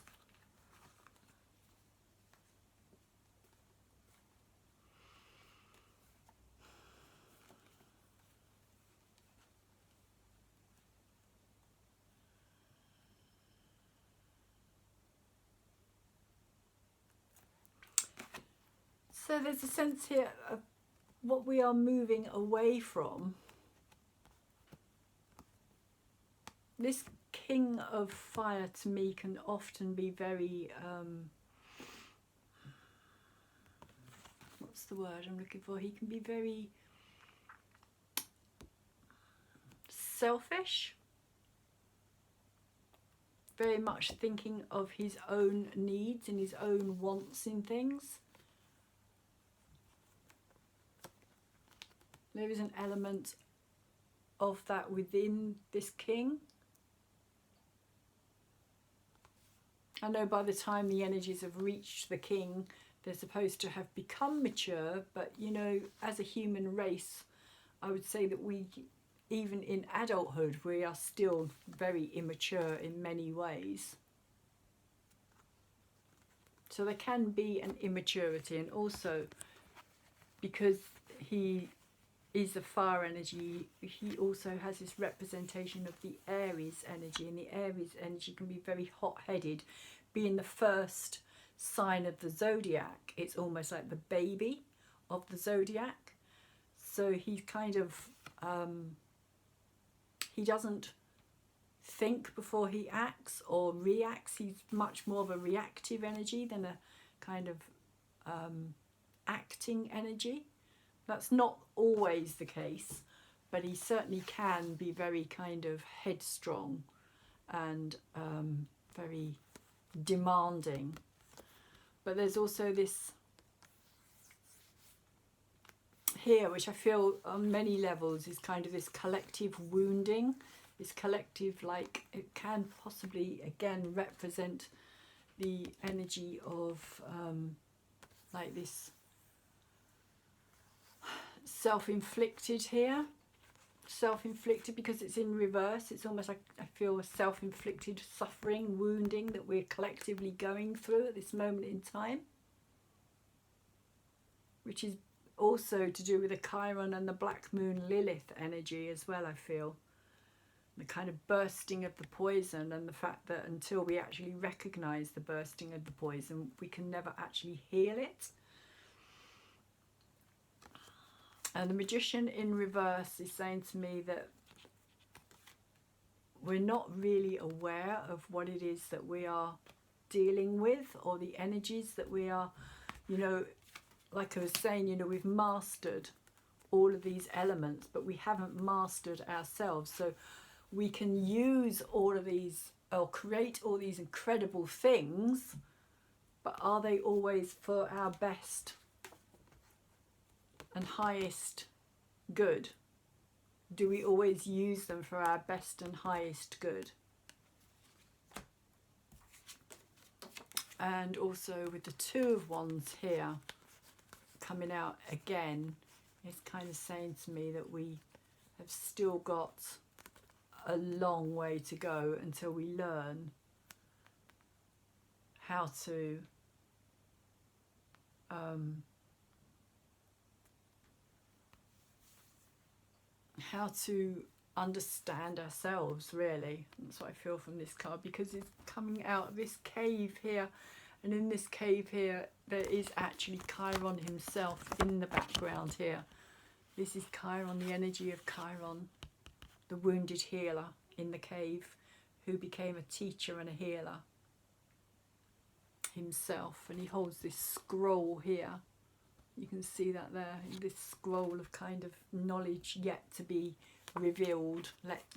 So there's a sense here of what we are moving away from. This King of Fire to me can often be very, what's the word I'm looking for? He can be very selfish, very much thinking of his own needs and his own wants in things. There is an element of that within this king. I know by the time the energies have reached the king, they're supposed to have become mature, but you know, as a human race, I would say that we, even in adulthood, we are still very immature in many ways. So there can be an immaturity, and also because he is the fire energy, he also has this representation of the Aries energy, and the Aries energy can be very hot-headed. Being the first sign of the zodiac, it's almost like the baby of the zodiac. So he's kind of, he doesn't think before he acts or reacts. He's much more of a reactive energy than a kind of acting energy. That's not always the case, but he certainly can be very kind of headstrong and very demanding. But there's also this here, which I feel on many levels is kind of this collective wounding, this collective, like, it can possibly again represent the energy of like this self-inflicted here. Self-inflicted because it's in reverse. It's almost like I feel a self-inflicted suffering, wounding that we're collectively going through at this moment in time, which is also to do with the Chiron and the Black Moon Lilith energy as well. I feel the kind of bursting of the poison, and the fact that until we actually recognize the bursting of the poison, we can never actually heal it. And the Magician in reverse is saying to me that we're not really aware of what it is that we are dealing with, or the energies that we are, you know, like I was saying, you know, we've mastered all of these elements, but we haven't mastered ourselves. So we can use all of these, or create all these incredible things, but are they always for our best and highest good? Do we always use them for our best and highest good? And also with the Two of Wands here coming out again, it's kind of saying to me that we have still got a long way to go until we learn how to understand ourselves, really. That's what I feel from this card, because it's coming out of this cave here, And in this cave here, there is actually Chiron himself in the background here. This is Chiron, the energy of Chiron, the wounded healer in the cave, who became a teacher and a healer himself. And he holds this scroll here. You can see that there, this scroll of kind of knowledge yet to be revealed,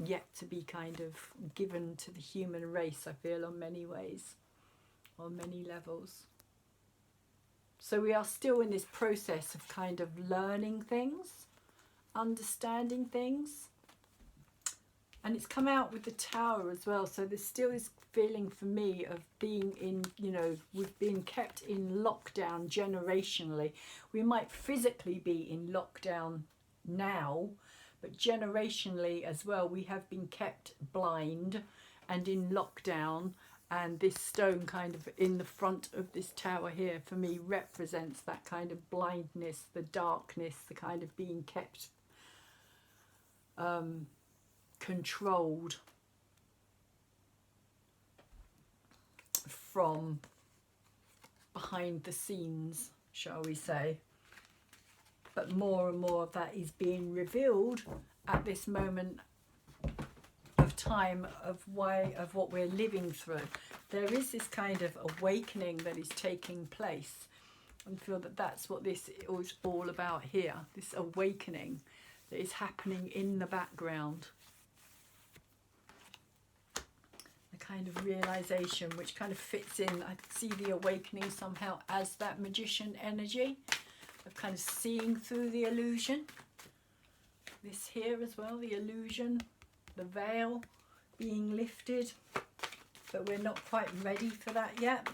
yet to be kind of given to the human race, I feel, on many ways, on many levels. So we are still in this process of kind of learning things, understanding things. And it's come out with the Tower as well. So there's still this feeling for me of being in, you know, we've been kept in lockdown generationally. We might physically be in lockdown now, but generationally as well, we have been kept blind and in lockdown. And this stone kind of in the front of this tower here, for me, represents that kind of blindness, the darkness, the kind of being kept controlled from behind the scenes, shall we say. But more and more of that is being revealed at this moment of time of what we're living through. There is this kind of awakening that is taking place, and I feel that that's what this is all about here, this awakening that is happening in the background. The kind of realization which kind of fits in. I see the awakening somehow as that magician energy of kind of seeing through the illusion. This here as well, the illusion, the veil being lifted, but we're not quite ready for that yet.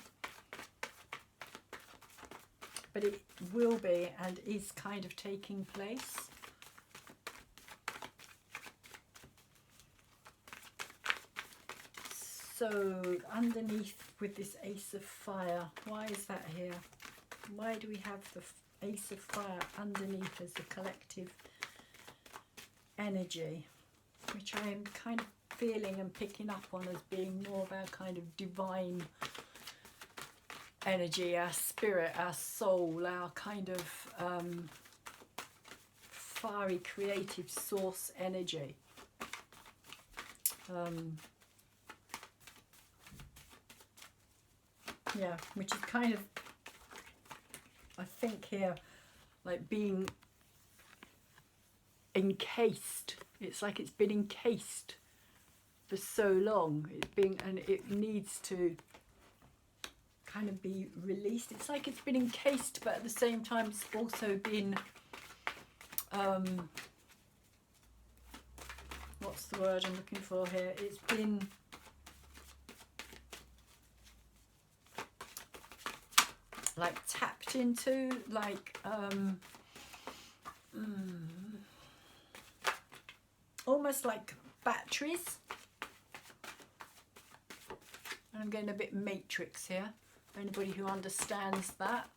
But it will be and is kind of taking place. So underneath with this Ace of Fire, why is that here? Why do we have the Ace of Fire underneath as a collective energy, which I am kind of feeling and picking up on as being more of our kind of divine energy, our spirit, our soul, our kind of fiery creative source energy. Yeah, which is kind of, I think here, like being encased. It's like it's been encased for so long. It's being, and it needs to kind of be released. It's like it's been encased, but at the same time it's also been what's the word I'm looking for here? It's been like tapped into, like almost like batteries. I'm getting a bit matrix here. Anybody who understands that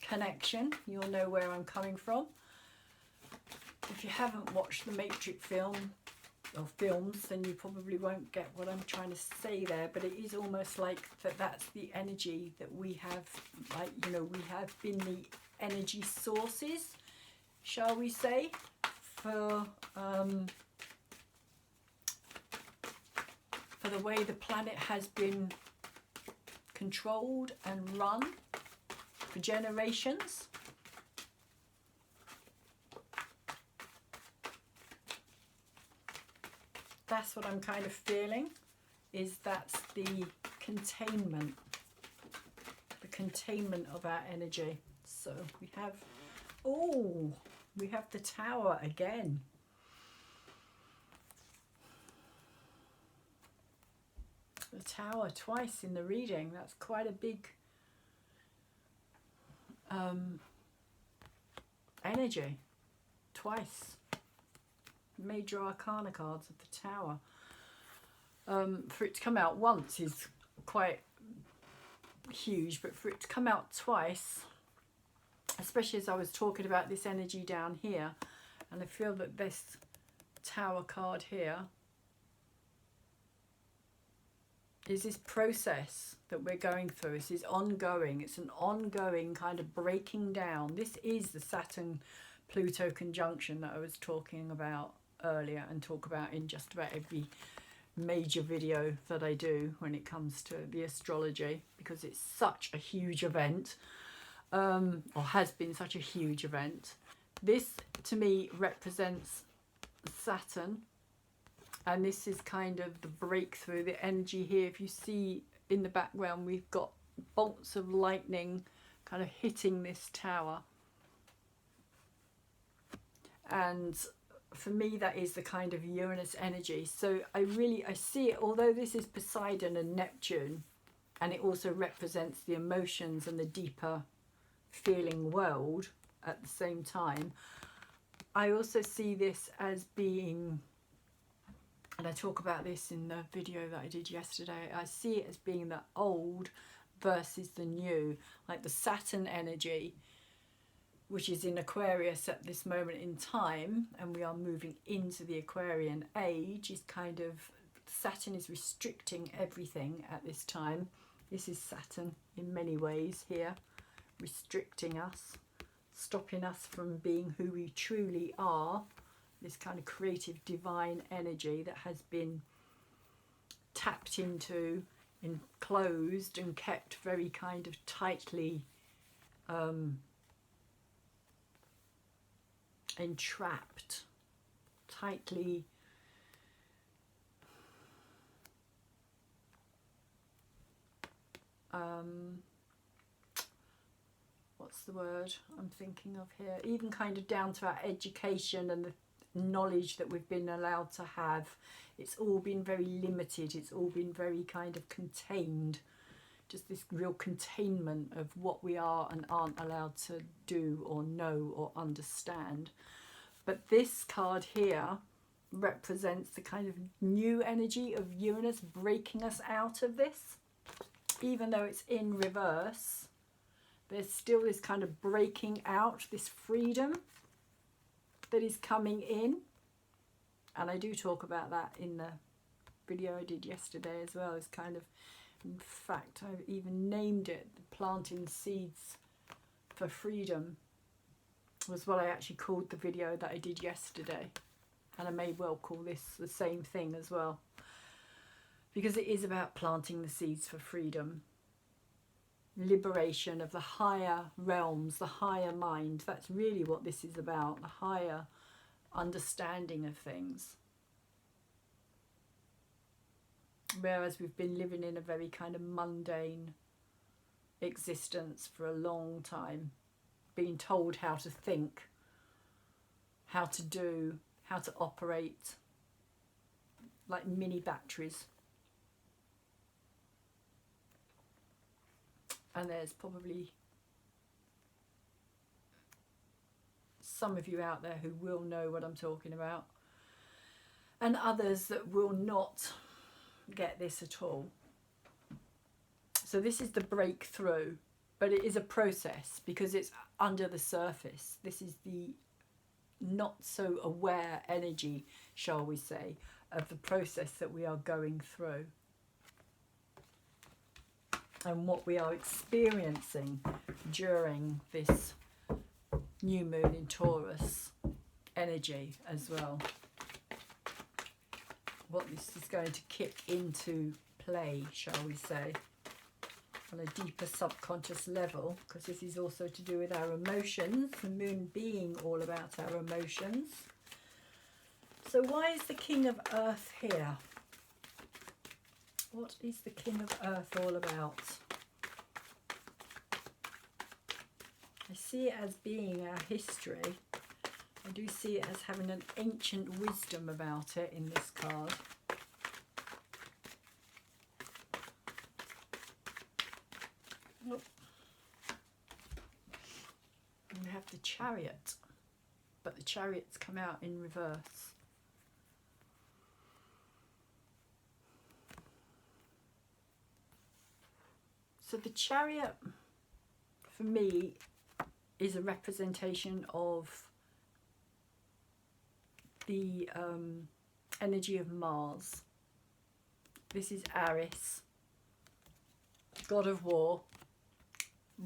connection, you'll know where I'm coming from. If you haven't watched the Matrix film or films, then you probably won't get what I'm trying to say there, but it is almost like that's the energy that we have, like, you know, we have been the energy sources, shall we say, for the way the planet has been controlled and run for generations. That's what I'm kind of feeling, is that's the containment of our energy. So we have, oh, we have the Tower again. The Tower twice in the reading. That's quite a big energy. Twice. Major Arcana cards of the Tower. For it to come out once is quite huge, but for it to come out twice, especially as I was talking about this energy down here, and I feel that this Tower card here is this process that we're going through. This is ongoing. It's an ongoing kind of breaking down. This is the Saturn-Pluto conjunction that I was talking about earlier and talk about in just about every major video that I do when it comes to the astrology, because it's such a huge event, or has been such a huge event. This to me represents Saturn, and this is kind of the breakthrough, the energy here. If you see in the background, we've got bolts of lightning kind of hitting this tower, and for me that is the kind of Uranus energy. So I see it, although this is Poseidon and Neptune, and it also represents the emotions and the deeper feeling world at the same time, I also see this as being, and I talk about this in the video that I did yesterday, I see it as being the old versus the new. Like the Saturn energy, which is in Aquarius at this moment in time, and we are moving into the Aquarian age, is kind of, Saturn is restricting everything at this time. This is Saturn in many ways here, restricting us, stopping us from being who we truly are. This kind of creative divine energy that has been tapped into, enclosed and kept very kind of tightly entrapped, tightly what's the word I'm thinking of here, even kind of down to our education and the knowledge that we've been allowed to have. It's all been very limited, it's all been very kind of contained, just this real containment of what we are and aren't allowed to do or know or understand. But this card here represents the kind of new energy of Uranus breaking us out of this. Even though it's in reverse, there's still this kind of breaking out, this freedom that is coming in. And I do talk about that in the video I did yesterday as well. It's kind of, in fact, I've even named it Planting Seeds for Freedom, was what I actually called the video that I did yesterday. And I may well call this the same thing as well, because it is about planting the seeds for freedom, liberation of the higher realms, the higher mind. That's really what this is about, the higher understanding of things. Whereas we've been living in a very kind of mundane existence for a long time, being told how to think, how to do, how to operate, like mini batteries. And there's probably some of you out there who will know what I'm talking about, and others that will not get this at all. So this is the breakthrough, but it is a process because it's under the surface. This is the not so aware energy, shall we say, of the process that we are going through and what we are experiencing during this new moon in Taurus energy as well. What this is going to kick into play, shall we say, on a deeper subconscious level, because this is also to do with our emotions, the moon being all about our emotions. So why is the King of Earth here? What is the King of Earth all about? I see it as being our history. I do see it as having an ancient wisdom about it in this card. Oh. And we have the Chariot, but the Chariot's come out in reverse. So the Chariot, for me, is a representation of the energy of Mars. This is Aries, God of War,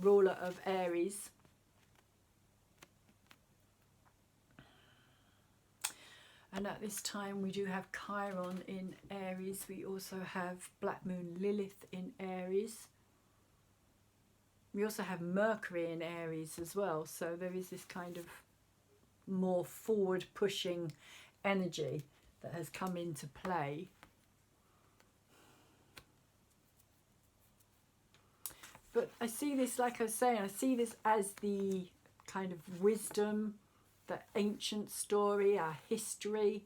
ruler of Aries. And at this time we do have Chiron in Aries. We also have Black Moon Lilith in Aries. We also have Mercury in Aries as well. So there is this kind of more forward pushing energy that has come into play. But I see this, like I was saying, I see this as the kind of wisdom, the ancient story, our history,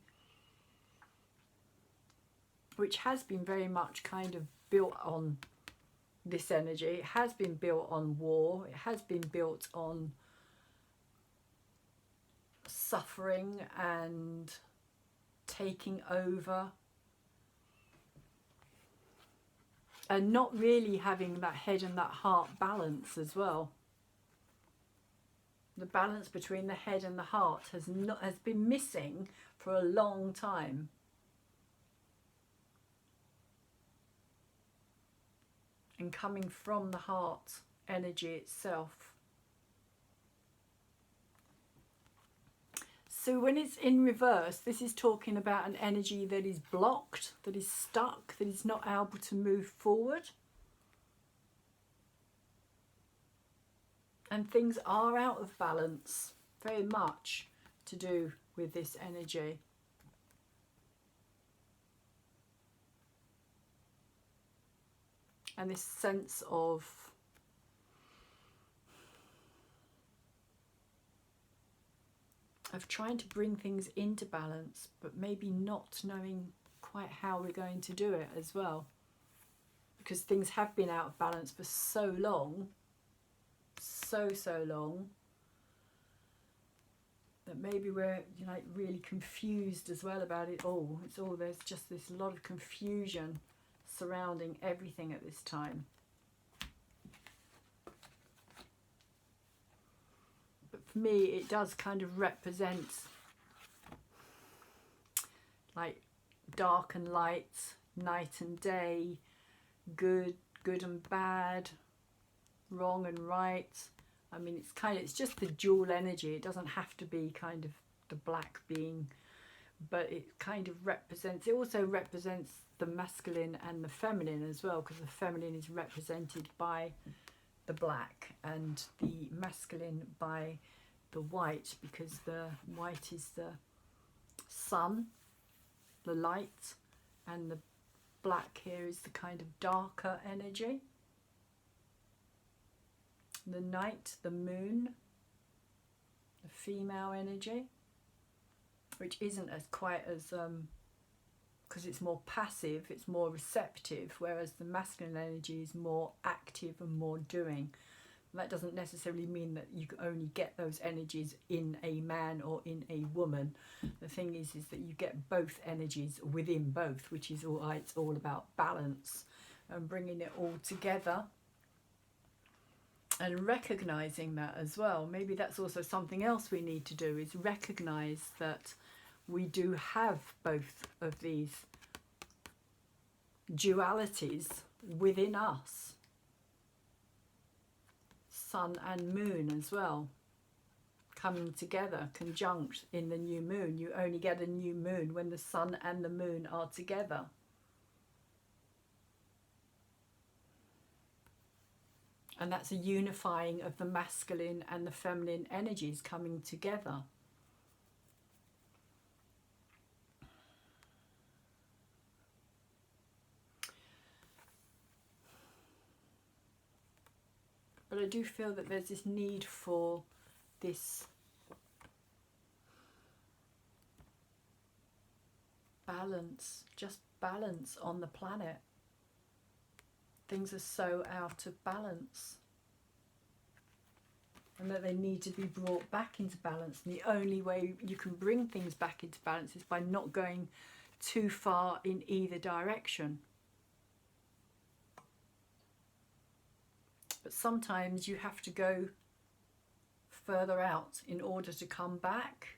which has been very much kind of built on this energy. It has been built on war. It has been built on suffering and taking over, and not really having that head and that heart balance as well. The balance between the head and the heart has been missing for a long time. And coming from the heart energy itself. So when it's in reverse, this is talking about an energy that is blocked, that is stuck, that is not able to move forward. And things are out of balance, very much to do with this energy. And this sense of trying to bring things into balance, but maybe not knowing quite how we're going to do it as well. Because things have been out of balance for so long, so long, that maybe we're like really confused as well about it all. There's just this lot of confusion surrounding everything at this time. But for me, it does kind of represent like dark and light, night and day, good and bad, wrong and right. I mean, it's just the dual energy. It doesn't have to be kind of the black being, but it kind of represents, it also represents the masculine and the feminine as well, because the feminine is represented by the black and the masculine by the white, because the white is the sun, the light, and the black here is the kind of darker energy. The night, the moon, the female energy, which isn't as quite as because it's more passive, it's more receptive, whereas the masculine energy is more active and more doing. And that doesn't necessarily mean that you only get those energies in a man or in a woman. The thing is that you get both energies within both, which is all. It's all about balance and bringing it all together. And recognizing that as well. Maybe that's also something else we need to do, is recognize that we do have both of these dualities within us. Sun and moon as well, coming together, conjunct in the new moon. You only get a new moon when the sun and the moon are together. And that's a unifying of the masculine and the feminine energies coming together. But I do feel that there's this need for this balance, just balance on the planet. Things are so out of balance, and that they need to be brought back into balance. And the only way you can bring things back into balance is by not going too far in either direction. But sometimes you have to go further out in order to come back.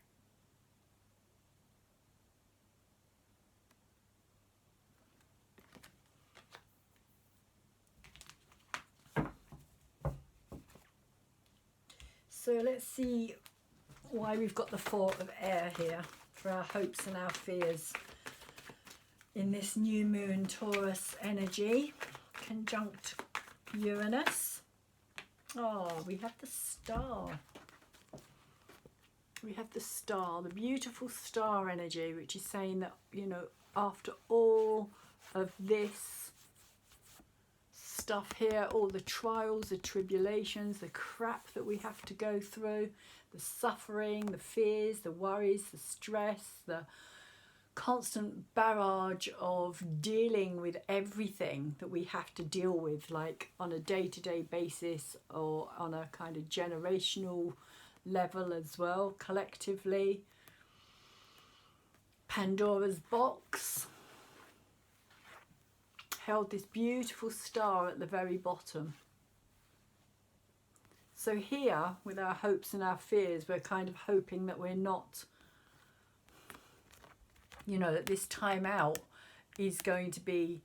So let's see why we've got the Four of Air here for our hopes and our fears in this new moon Taurus energy, conjunct Uranus. Oh, we have the star. We have the star, the beautiful star energy, which is saying that, you know, after all of this stuff here, all the trials, the tribulations, the crap that we have to go through, the suffering, the fears, the worries, the stress, the constant barrage of dealing with everything that we have to deal with, like on a day-to-day basis or on a kind of generational level as well, collectively. Pandora's box held this beautiful star at the very bottom. So here, with our hopes and our fears, we're kind of hoping that we're not, you know, that this time out is going to be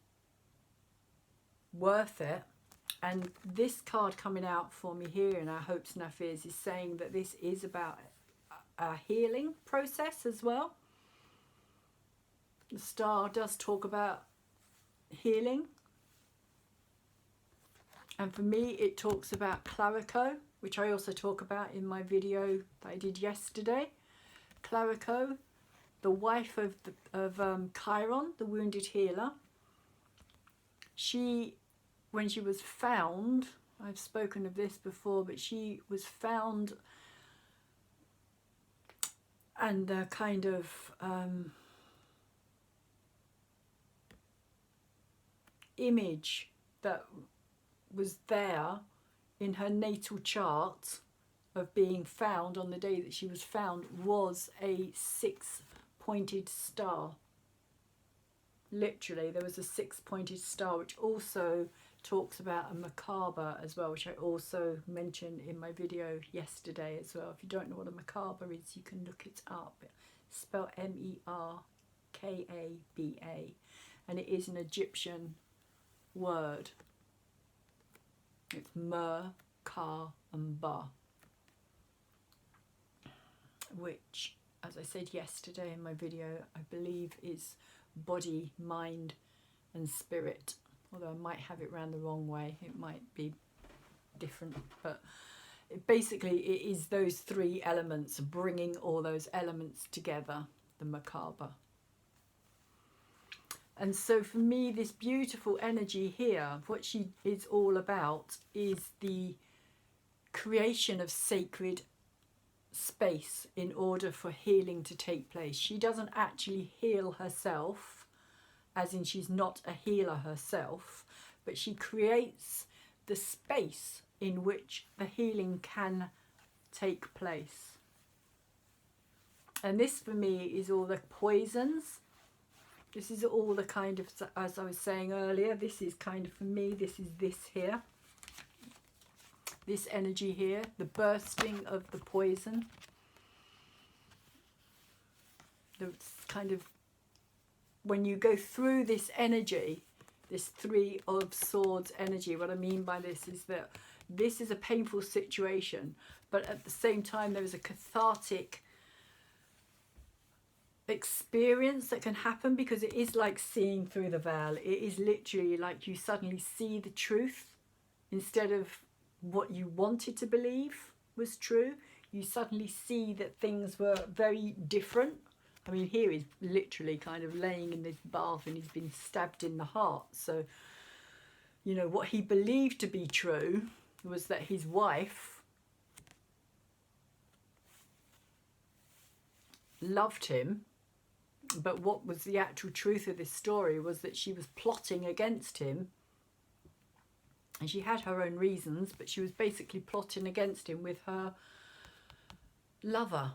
worth it. And this card coming out for me here in our hopes and our fears is saying that this is about a healing process as well. The star does talk about healing. And for me, it talks about Clarico, which I also talk about in my video that I did yesterday. Clarico, the wife of Chiron, the wounded healer. She, when she was found, I've spoken of this before, but she was found, and the kind of image that was there in her natal chart of being found on the day that she was found was a 6-pointed star. Literally, there was a 6-pointed star, which also talks about a macabre as well, which I also mentioned in my video yesterday as well. If you don't know what a macabre is, you can look it up. It's spelled M-E-R-K-A-B-A, and it is an Egyptian word. It's Mer, Ka and Ba, which, as I said yesterday in my video, I believe is body, mind and spirit. Although I might have it round the wrong way, it might be different, but basically it is those three elements, bringing all those elements together, the macabre. And so for me, this beautiful energy here, what she is all about is the creation of sacred space in order for healing to take place. She doesn't actually heal herself, as in she's not a healer herself, but she creates the space in which the healing can take place. And this for me is all the poisons. This is all the kind of, as I was saying earlier, this is kind of, for me, this is this here. This energy here, the bursting of the poison. The kind of, when you go through this energy, this Three of Swords energy, what I mean by this is that this is a painful situation, but at the same time there is a cathartic experience that can happen, because it is like seeing through the veil. It is literally like you suddenly see the truth instead of what you wanted to believe was true. You suddenly see that things were very different. I mean, here he's literally kind of laying in this bath and he's been stabbed in the heart. So, you know, what he believed to be true was that his wife loved him. But what was the actual truth of this story was that she was plotting against him. And she had her own reasons, but she was basically plotting against him with her lover.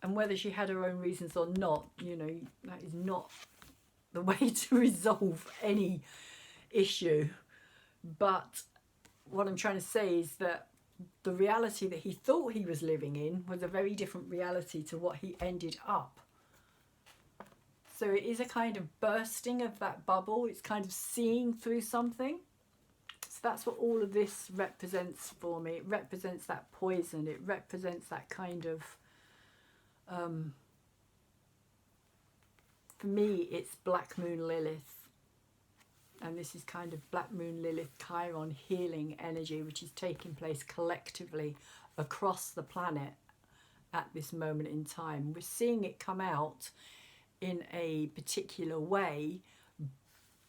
And whether she had her own reasons or not, you know, that is not the way to resolve any issue. But what I'm trying to say is that the reality that he thought he was living in was a very different reality to what he ended up. So it is a kind of bursting of that bubble. It's kind of seeing through something. So that's what all of this represents for me. It represents that poison. It represents that kind of, for me, it's Black Moon Lilith. And this is kind of Black Moon Lilith Chiron healing energy, which is taking place collectively across the planet at this moment in time. We're seeing it come out in a particular way,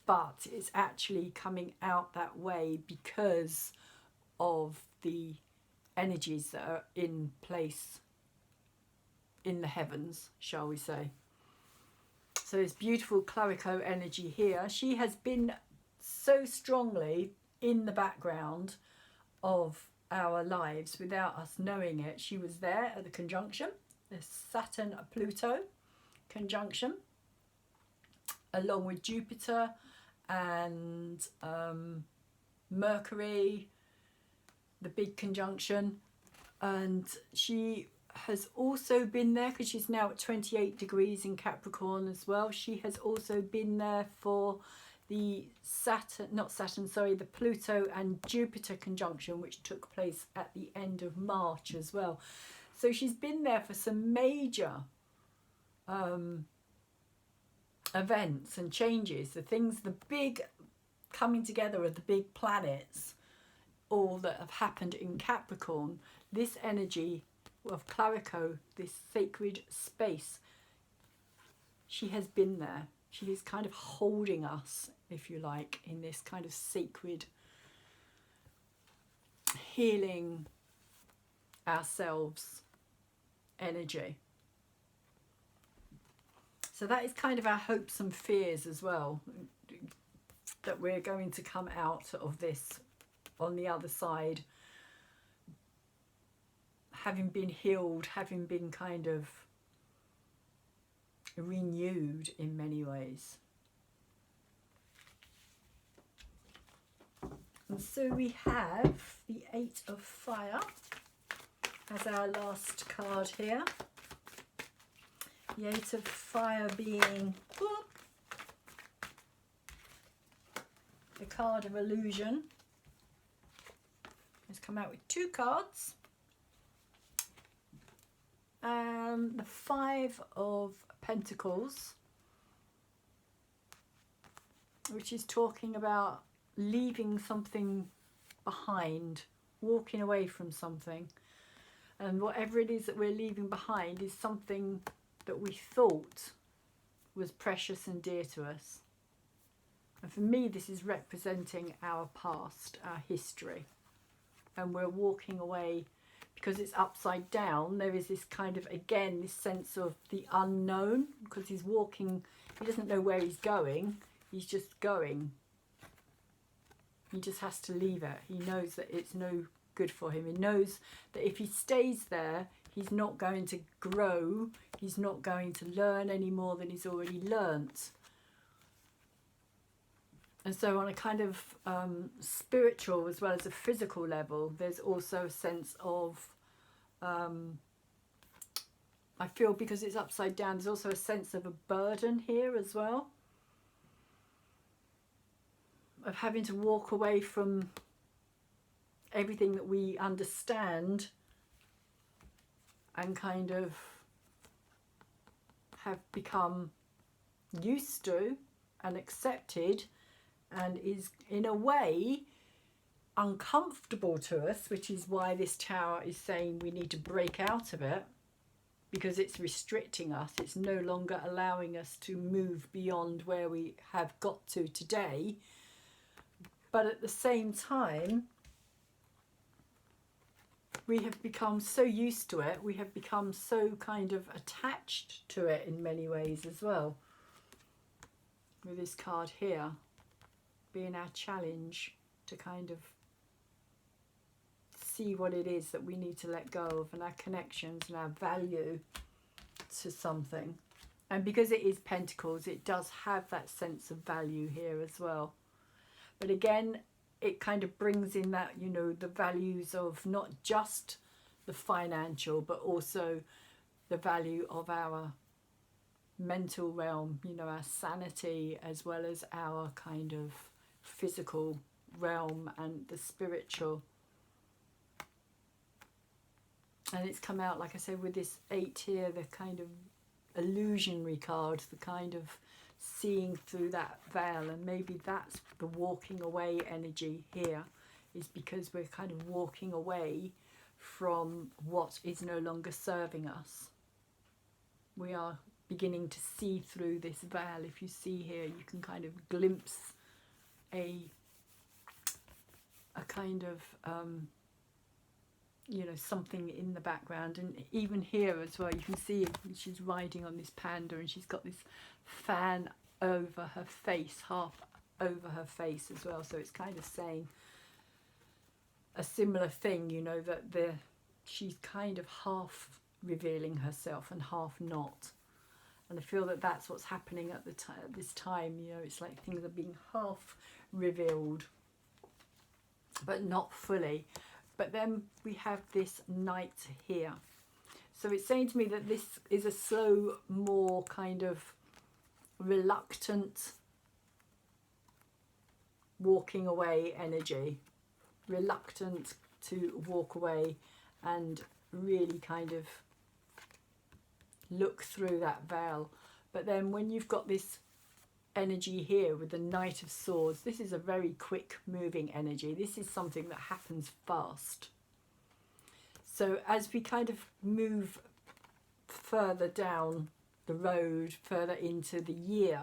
but it's actually coming out that way because of the energies that are in place in the heavens, shall we say. So this beautiful Clarico energy here, she has been so strongly in the background of our lives without us knowing it. She was there at the conjunction, the Saturn-Pluto conjunction, along with Jupiter and Mercury, the big conjunction. And she has also been there because she's now at 28 degrees in Capricorn as well. She has also been there for the the Pluto and Jupiter conjunction, which took place at the end of March as well. So she's been there for some major events and changes, the things, the big coming together of the big planets, all that have happened in Capricorn. This energy of Clarico, this sacred space, she has been there. She is kind of holding us, if you like, in this kind of sacred healing ourselves energy. So that is kind of our hopes and fears as well, that we're going to come out of this on the other side, having been healed, having been kind of renewed in many ways. And so we have the Eight of Fire as our last card here. The Eight of Fire being the card of illusion. It's come out with two cards. And the Five of Pentacles, which is talking about leaving something behind, walking away from something. And whatever it is that we're leaving behind is something that we thought was precious and dear to us. And for me, this is representing our past, our history. And we're walking away because it's upside down. There is this kind of, again, this sense of the unknown, because he's walking, he doesn't know where he's going, he's just going. He just has to leave it. He knows that it's no good for him. He knows that if he stays there, he's not going to grow, he's not going to learn any more than he's already learnt. And so on a kind of spiritual as well as a physical level, there's also a sense of, I feel because it's upside down, there's also a sense of a burden here as well. Of having to walk away from everything that we understand and kind of have become used to and accepted, and is in a way uncomfortable to us, which is why this tower is saying we need to break out of it, because it's restricting us. It's no longer allowing us to move beyond where we have got to today. But at the same time, we have become so used to it, we have become so kind of attached to it in many ways as well. With this card here being our challenge to kind of see what it is that we need to let go of, and our connections and our value to something. And because it is Pentacles, it does have that sense of value here as well. But again, it kind of brings in that, you know, the values of not just the financial, but also the value of our mental realm, you know, our sanity, as well as our kind of physical realm and the spiritual. And it's come out, like I said, with this 8 here, the kind of illusionary card, the kind of seeing through that veil. And maybe that's the walking away energy here, is because we're kind of walking away from what is no longer serving us. We are beginning to see through this veil. If you see here, you can kind of glimpse a kind of you know, something in the background. And even here as well, you can see she's riding on this panda, and she's got this fan over her face, half over her face as well. So it's kind of saying a similar thing, you know, that she's kind of half revealing herself and half not. And I feel that that's what's happening at this time. You know, it's like things are being half revealed, but not fully. But then we have this Knight here. So it's saying to me that this is a slow, more kind of reluctant walking away energy. Reluctant to walk away and really kind of look through that veil. But then when you've got this energy here with the Knight of Swords, this is a very quick moving energy. This is something that happens fast. So as we kind of move further down the road, further into the year,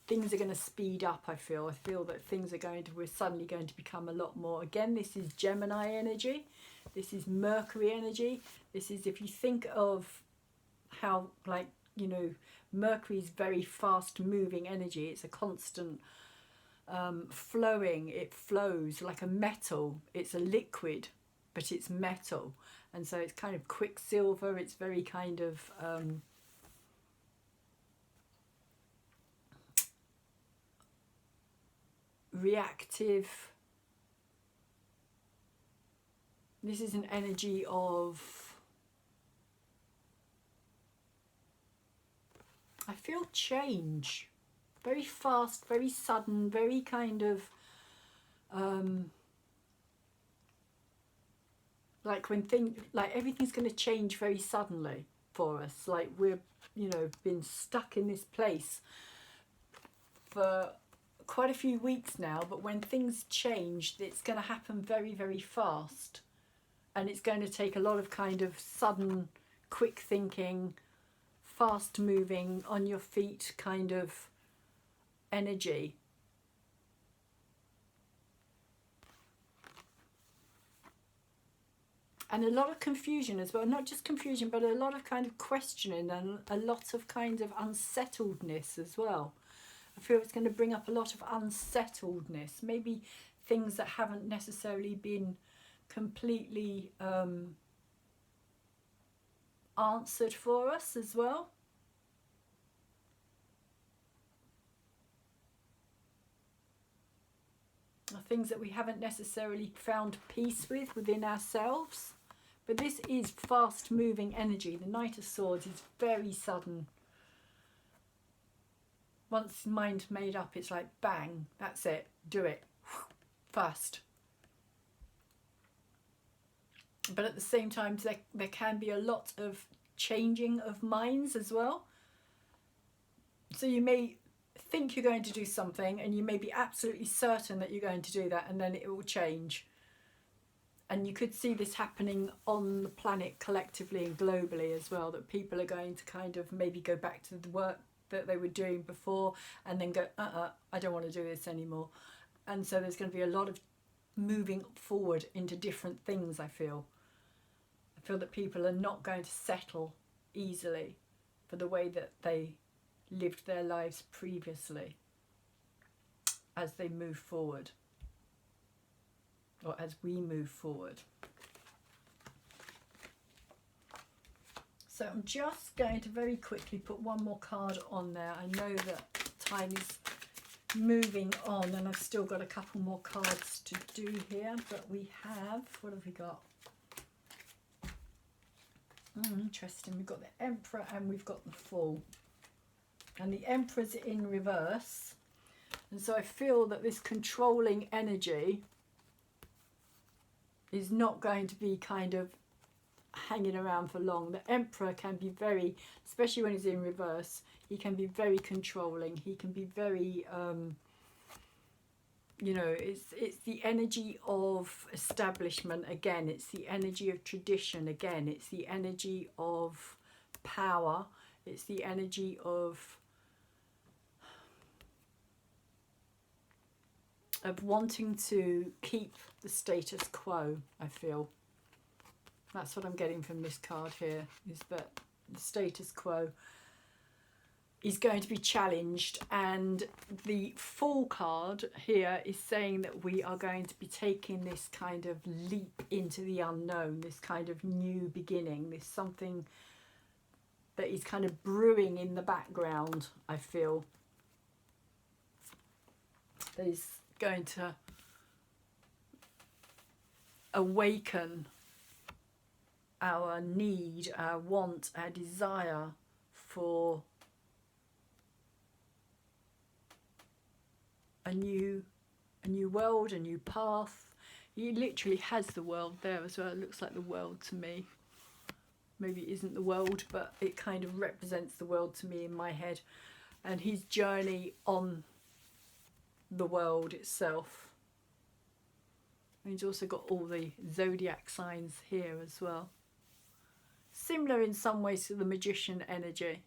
things are going to speed up. I feel that things are we're suddenly going to become a lot more. Again, this is Gemini energy, this is Mercury energy. This is, if you think of how, like, you know, Mercury is very fast moving energy. It's a constant flowing. It flows like a metal. It's a liquid, but it's metal. And so it's kind of quicksilver. It's very kind of reactive. This is an energy of, I feel, change. Very fast, very sudden, very kind of like everything's going to change very suddenly for us. Like we're, you know, been stuck in this place for quite a few weeks now, but when things change, it's going to happen very, very fast. And it's going to take a lot of kind of sudden, quick thinking, fast moving, on your feet kind of energy. And a lot of confusion as well. Not just confusion, but a lot of kind of questioning and a lot of kind of unsettledness as well. I feel it's going to bring up a lot of unsettledness. Maybe things that haven't necessarily been completely answered for us as well. Things that we haven't necessarily found peace with within ourselves. But this is fast moving energy. The Knight of Swords is very sudden. Once mind made up, it's like bang, that's it, do it, fast. But at the same time, there can be a lot of changing of minds as well. So you may think you're going to do something and you may be absolutely certain that you're going to do that, and then it will change. And you could see this happening on the planet collectively and globally as well, that people are going to kind of maybe go back to the work that they were doing before and then go, I don't want to do this anymore. And so there's going to be a lot of moving forward into different things. I feel that people are not going to settle easily for the way that they lived their lives previously as they move forward, or as we move forward. So I'm just going to very quickly put one more card on there. I know that time is moving on and I've still got a couple more cards to do here, but we have, what have we got? Interesting, we've got the Emperor and we've got the Fool. And the Emperor's in reverse. And so I feel that this controlling energy is not going to be kind of hanging around for long. The Emperor can be very, especially when he's in reverse, he can be very controlling. He can be very, you know, it's the energy of establishment again. It's the energy of tradition again. It's the energy of power. It's the energy of wanting to keep the status quo, I feel. That's what I'm getting from this card here, is that the status quo is going to be challenged, and the Fool card here is saying that we are going to be taking this kind of leap into the unknown, this kind of new beginning, this something that is kind of brewing in the background, I feel, that is going to awaken our need, our want, our desire for a new world, a new path. He literally has the world there as well. It looks like the world to me. Maybe it isn't the world, but it kind of represents the world to me in my head. And his journey on the world itself. And he's also got all the zodiac signs here as well. Similar in some ways to the magician energy.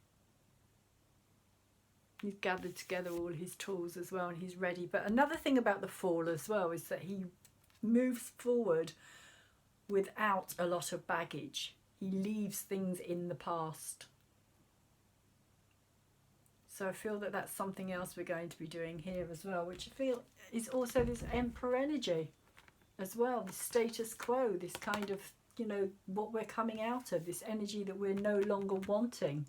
He's gathered together all his tools as well, and he's ready. But another thing about the Fool as well is that he moves forward without a lot of baggage. He leaves things in the past. So I feel that that's something else we're going to be doing here as well, which I feel is also this Emperor energy as well, the status quo, this kind of, you know, what we're coming out of, this energy that we're no longer wanting,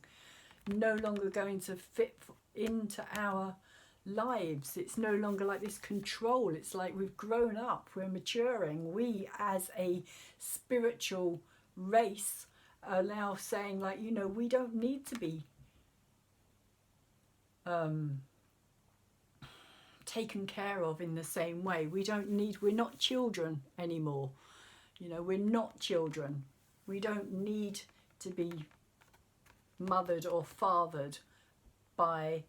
no longer going to fit into our lives. It's no longer like this control. It's like we've grown up, we're maturing. We as a spiritual race are now saying, like, you know, we don't need to be taken care of in the same way. We're not children anymore. You know, we're not children. We don't need to be mothered or fathered by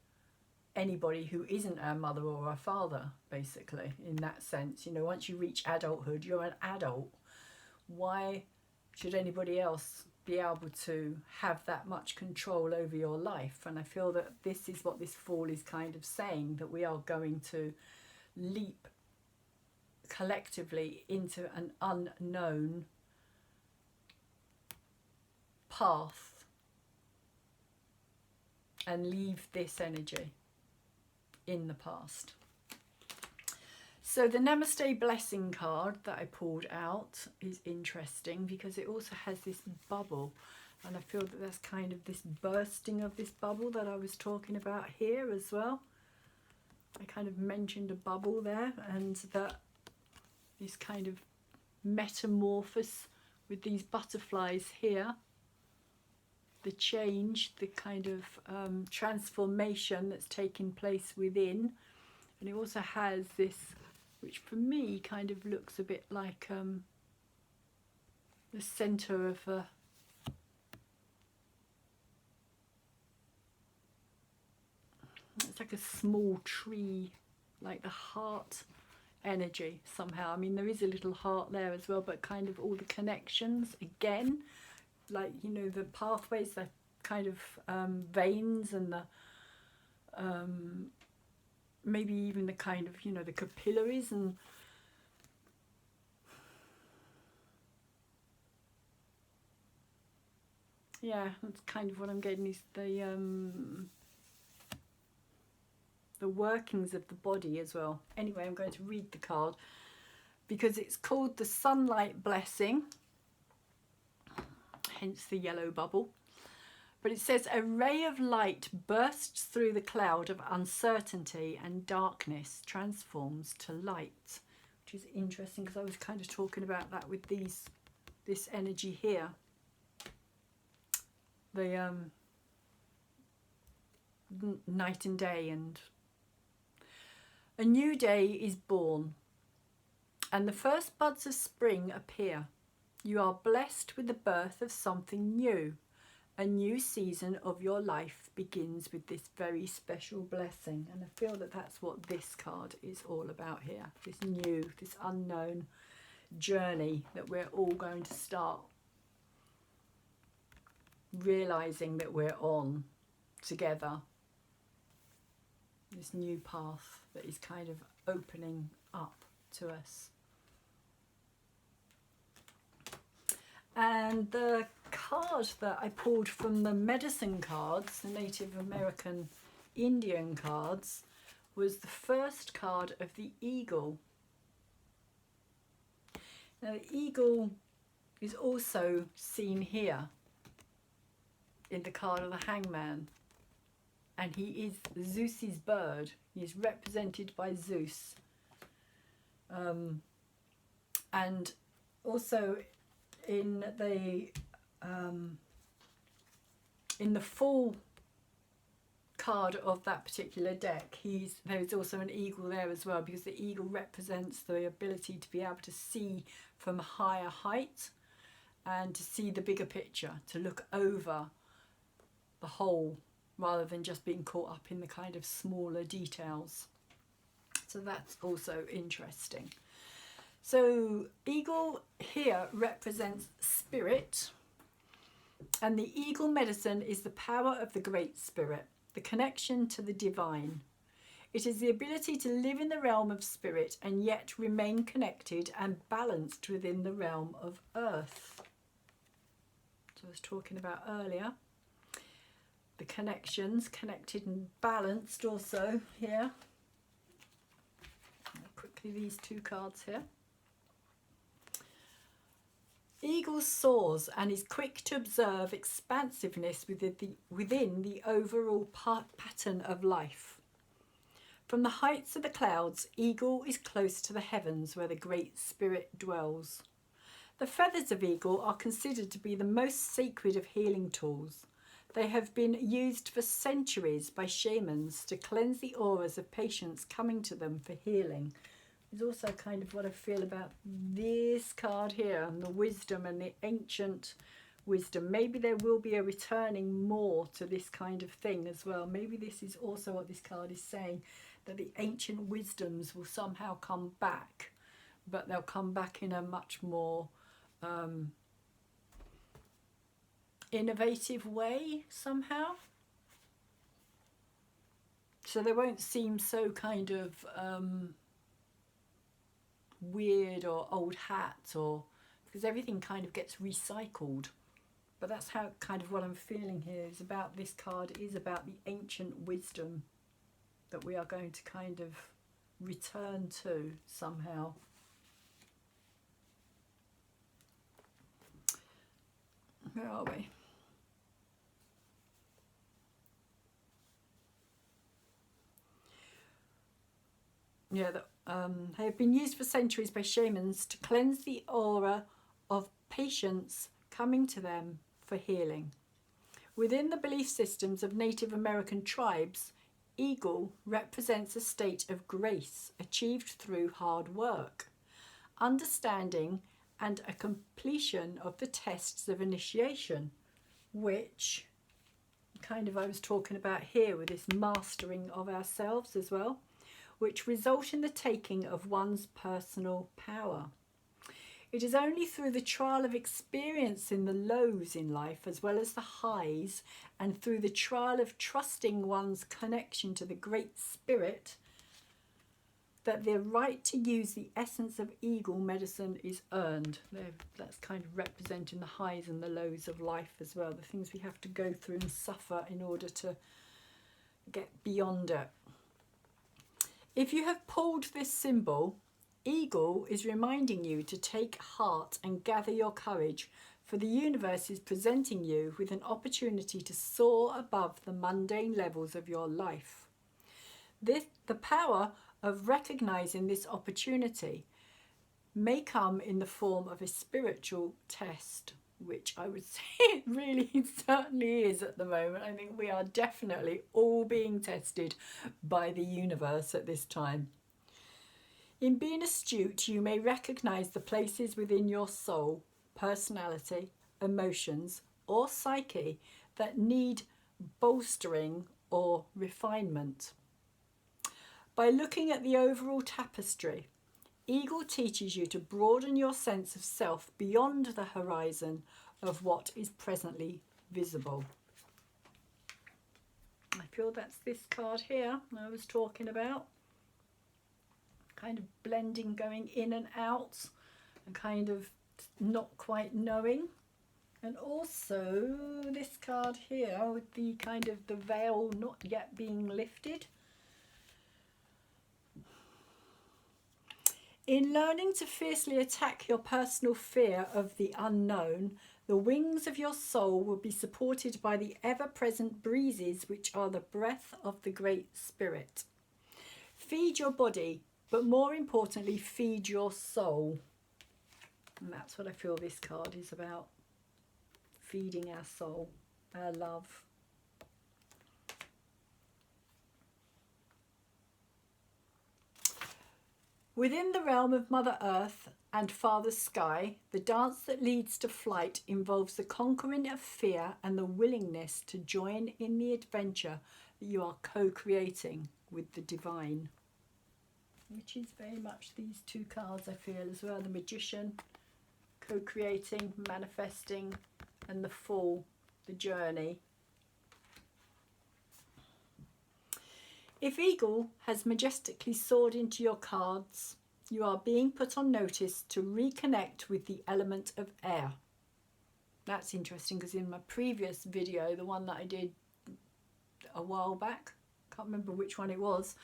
anybody who isn't our mother or our father, basically, in that sense. You know, once you reach adulthood, you're an adult. Why should anybody else be able to have that much control over your life? And I feel that this is what this Fool is kind of saying, that we are going to leap collectively into an unknown path and leave this energy in the past. So the Namaste Blessing card that I pulled out is interesting because it also has this bubble, and I feel that that's kind of this bursting of this bubble that I was talking about here as well. I kind of mentioned a bubble there, and that this kind of metamorphosis with these butterflies here, the change, the kind of transformation that's taking place within. And it also has this, which for me kind of looks a bit like the centre of a it's like a small tree, like the heart energy somehow. I mean, there is a little heart there as well, but kind of all the connections again, like, you know, the pathways, the kind of veins, and the maybe even the kind of, you know, the capillaries, and yeah, that's kind of what I'm getting, is the workings of the body as well. Anyway, I'm going to read the card because it's called the Sunlight Blessing, hence the yellow bubble. But it says, a ray of light bursts through the cloud of uncertainty, and darkness transforms to light, which is interesting because I was kind of talking about that with this energy here. The night and day, and A new day is born, and the first buds of spring appear. You are blessed with the birth of something new. A new season of your life begins with this very special blessing. And I feel that that's what this card is all about here. This new, this unknown journey that we're all going to start realizing that we're on together. This new path that is kind of opening up to us. And the card that I pulled from the medicine cards, the Native American Indian cards, was the first card of the eagle. Now the eagle is also seen here in the card of the hangman, and he is Zeus's bird. He is represented by Zeus, and also in the full card of that particular deck, there's also an eagle there as well, because the eagle represents the ability to be able to see from a higher height and to see the bigger picture, to look over the whole rather than just being caught up in the kind of smaller details. So that's also interesting. So eagle here represents spirit, and the eagle medicine is the power of the great spirit, the connection to the divine. It is the ability to live in the realm of spirit and yet remain connected and balanced within the realm of earth. So I was talking about earlier, the connections, connected and balanced also here. Quickly, these two cards here. Eagle soars and is quick to observe expansiveness within the overall pattern of life. From the heights of the clouds, eagle is close to the heavens where the Great Spirit dwells. The feathers of eagle are considered to be the most sacred of healing tools. They have been used for centuries by shamans to cleanse the auras of patients coming to them for healing. Is also kind of what I feel about this card here, and the wisdom and the ancient wisdom. Maybe there will be a returning more to this kind of thing as well. Maybe this is also what this card is saying, that the ancient wisdoms will somehow come back, but they'll come back in a much more innovative way somehow. So they won't seem so kind of weird or old hat, or because everything kind of gets recycled. But that's how kind of what I'm feeling here is about this card, is about the ancient wisdom that we are going to kind of return to somehow. Where are we? Yeah, they have been used for centuries by shamans to cleanse the aura of patients coming to them for healing. Within the belief systems of Native American tribes, eagle represents a state of grace achieved through hard work, understanding, and a completion of the tests of initiation, which kind of I was talking about here with this mastering of ourselves as well, which result in the taking of one's personal power. It is only through the trial of experiencing the lows in life as well as the highs, and through the trial of trusting one's connection to the Great Spirit, that the right to use the essence of eagle medicine is earned. That's kind of representing the highs and the lows of life as well, the things we have to go through and suffer in order to get beyond it. If you have pulled this symbol, eagle is reminding you to take heart and gather your courage, for the universe is presenting you with an opportunity to soar above the mundane levels of your life. The power of recognizing this opportunity may come in the form of a spiritual test, which I would say it really certainly is at the moment. I think we are definitely all being tested by the universe at this time. In being astute, you may recognize the places within your soul, personality, emotions, or psyche that need bolstering or refinement. By looking at the overall tapestry, Eagle teaches you to broaden your sense of self beyond the horizon of what is presently visible. I feel that's this card here I was talking about. Kind of blending, going in and out, and kind of not quite knowing. And also this card here with the kind of the veil not yet being lifted. In learning to fiercely attack your personal fear of the unknown, the wings of your soul will be supported by the ever-present breezes, which are the breath of the Great Spirit. Feed your body, but more importantly, feed your soul. And that's what I feel this card is about. Feeding our soul, our love. Within the realm of Mother Earth and Father Sky, the dance that leads to flight involves the conquering of fear and the willingness to join in the adventure that you are co-creating with the divine. Which is very much these two cards, I feel, as well. The Magician, co-creating, manifesting, and the Fool, the journey. If Eagle has majestically soared into your cards, you are being put on notice to reconnect with the element of air. That's interesting because in my previous video, the one that I did a while back, can't remember which one it was,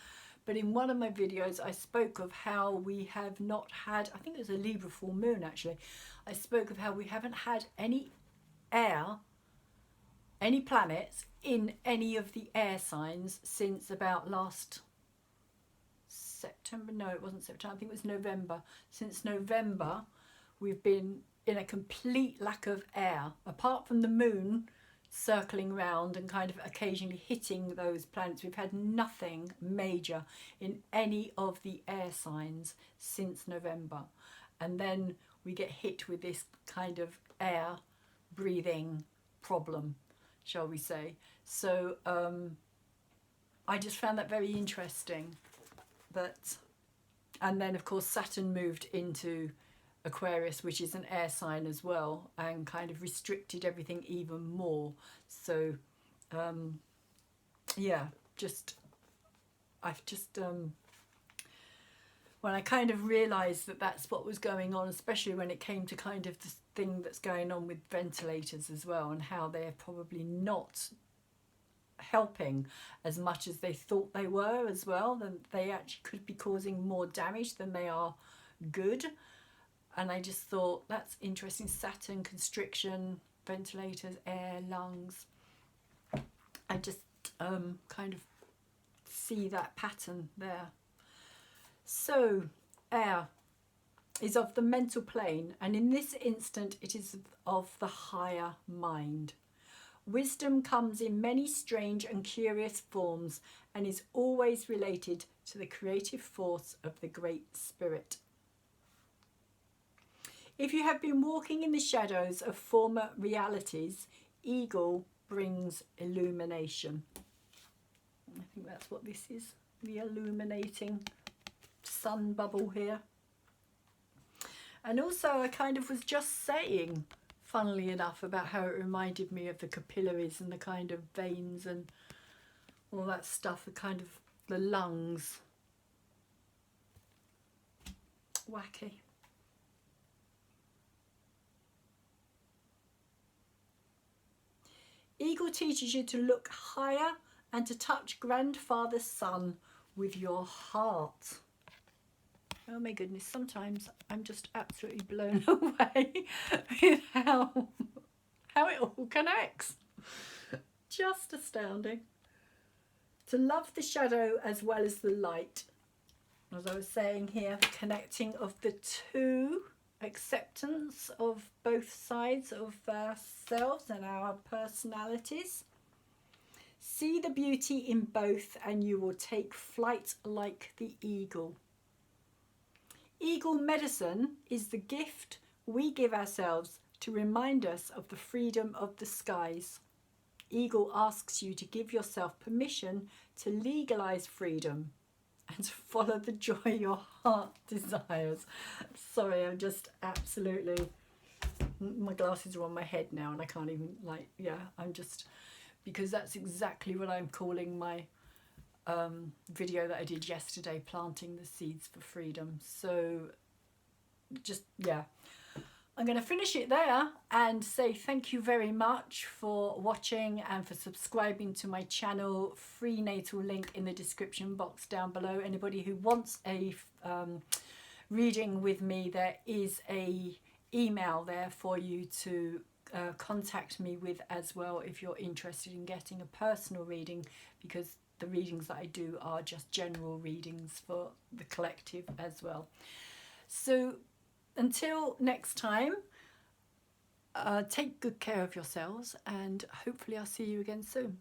but in one of my videos I spoke of how we have not had, I think it was a Libra full moon actually, I spoke of how we haven't had any air, any planets in any of the air signs since about last September. No, it wasn't September, I think it was November. Since November we've been in a complete lack of air, apart from the moon circling round and kind of occasionally hitting those planets. We've had nothing major in any of the air signs since November, and then we get hit with this kind of air breathing problem, shall we say. So I just found that very interesting. And then of course Saturn moved into Aquarius, which is an air sign as well, and kind of restricted everything even more. So yeah, when I kind of realised that that's what was going on, especially when it came to kind of the thing that's going on with ventilators as well, and how they're probably not helping as much as they thought they were as well, then they actually could be causing more damage than they are good. And I just thought that's interesting. Saturn, constriction, ventilators, air, lungs. I just kind of see that pattern there. So air is of the mental plane, and in this instant it is of the higher mind. Wisdom comes in many strange and curious forms and is always related to the creative force of the Great Spirit. If you have been walking in the shadows of former realities, Eagle brings illumination. I think that's what this is, the illuminating sun bubble here. And also I kind of was just saying, funnily enough, about how it reminded me of the capillaries and the kind of veins and all that stuff, the kind of the lungs. Wacky. Eagle teaches you to look higher and to touch Grandfather Sun with your heart. Oh my goodness, sometimes I'm just absolutely blown away with how it all connects. Just astounding. To love the shadow as well as the light. As I was saying here, the connecting of the two, acceptance of both sides of ourselves and our personalities. See the beauty in both and you will take flight like the eagle. Eagle medicine is the gift we give ourselves to remind us of the freedom of the skies. Eagle asks you to give yourself permission to legalize freedom and to follow the joy your heart desires. Sorry, I'm just absolutely, my glasses are on my head now and I can't even, like, yeah, I'm just, because that's exactly what I'm calling my video that I did yesterday, planting the seeds for freedom. So just, yeah, I'm going to finish it there and say thank you very much for watching and for subscribing to my channel. Free natal link in the description box down below. Anybody who wants a reading with me, there is a email there for you to contact me with as well if you're interested in getting a personal reading, because the readings that I do are just general readings for the collective as well. So until next time, take good care of yourselves and hopefully I'll see you again soon.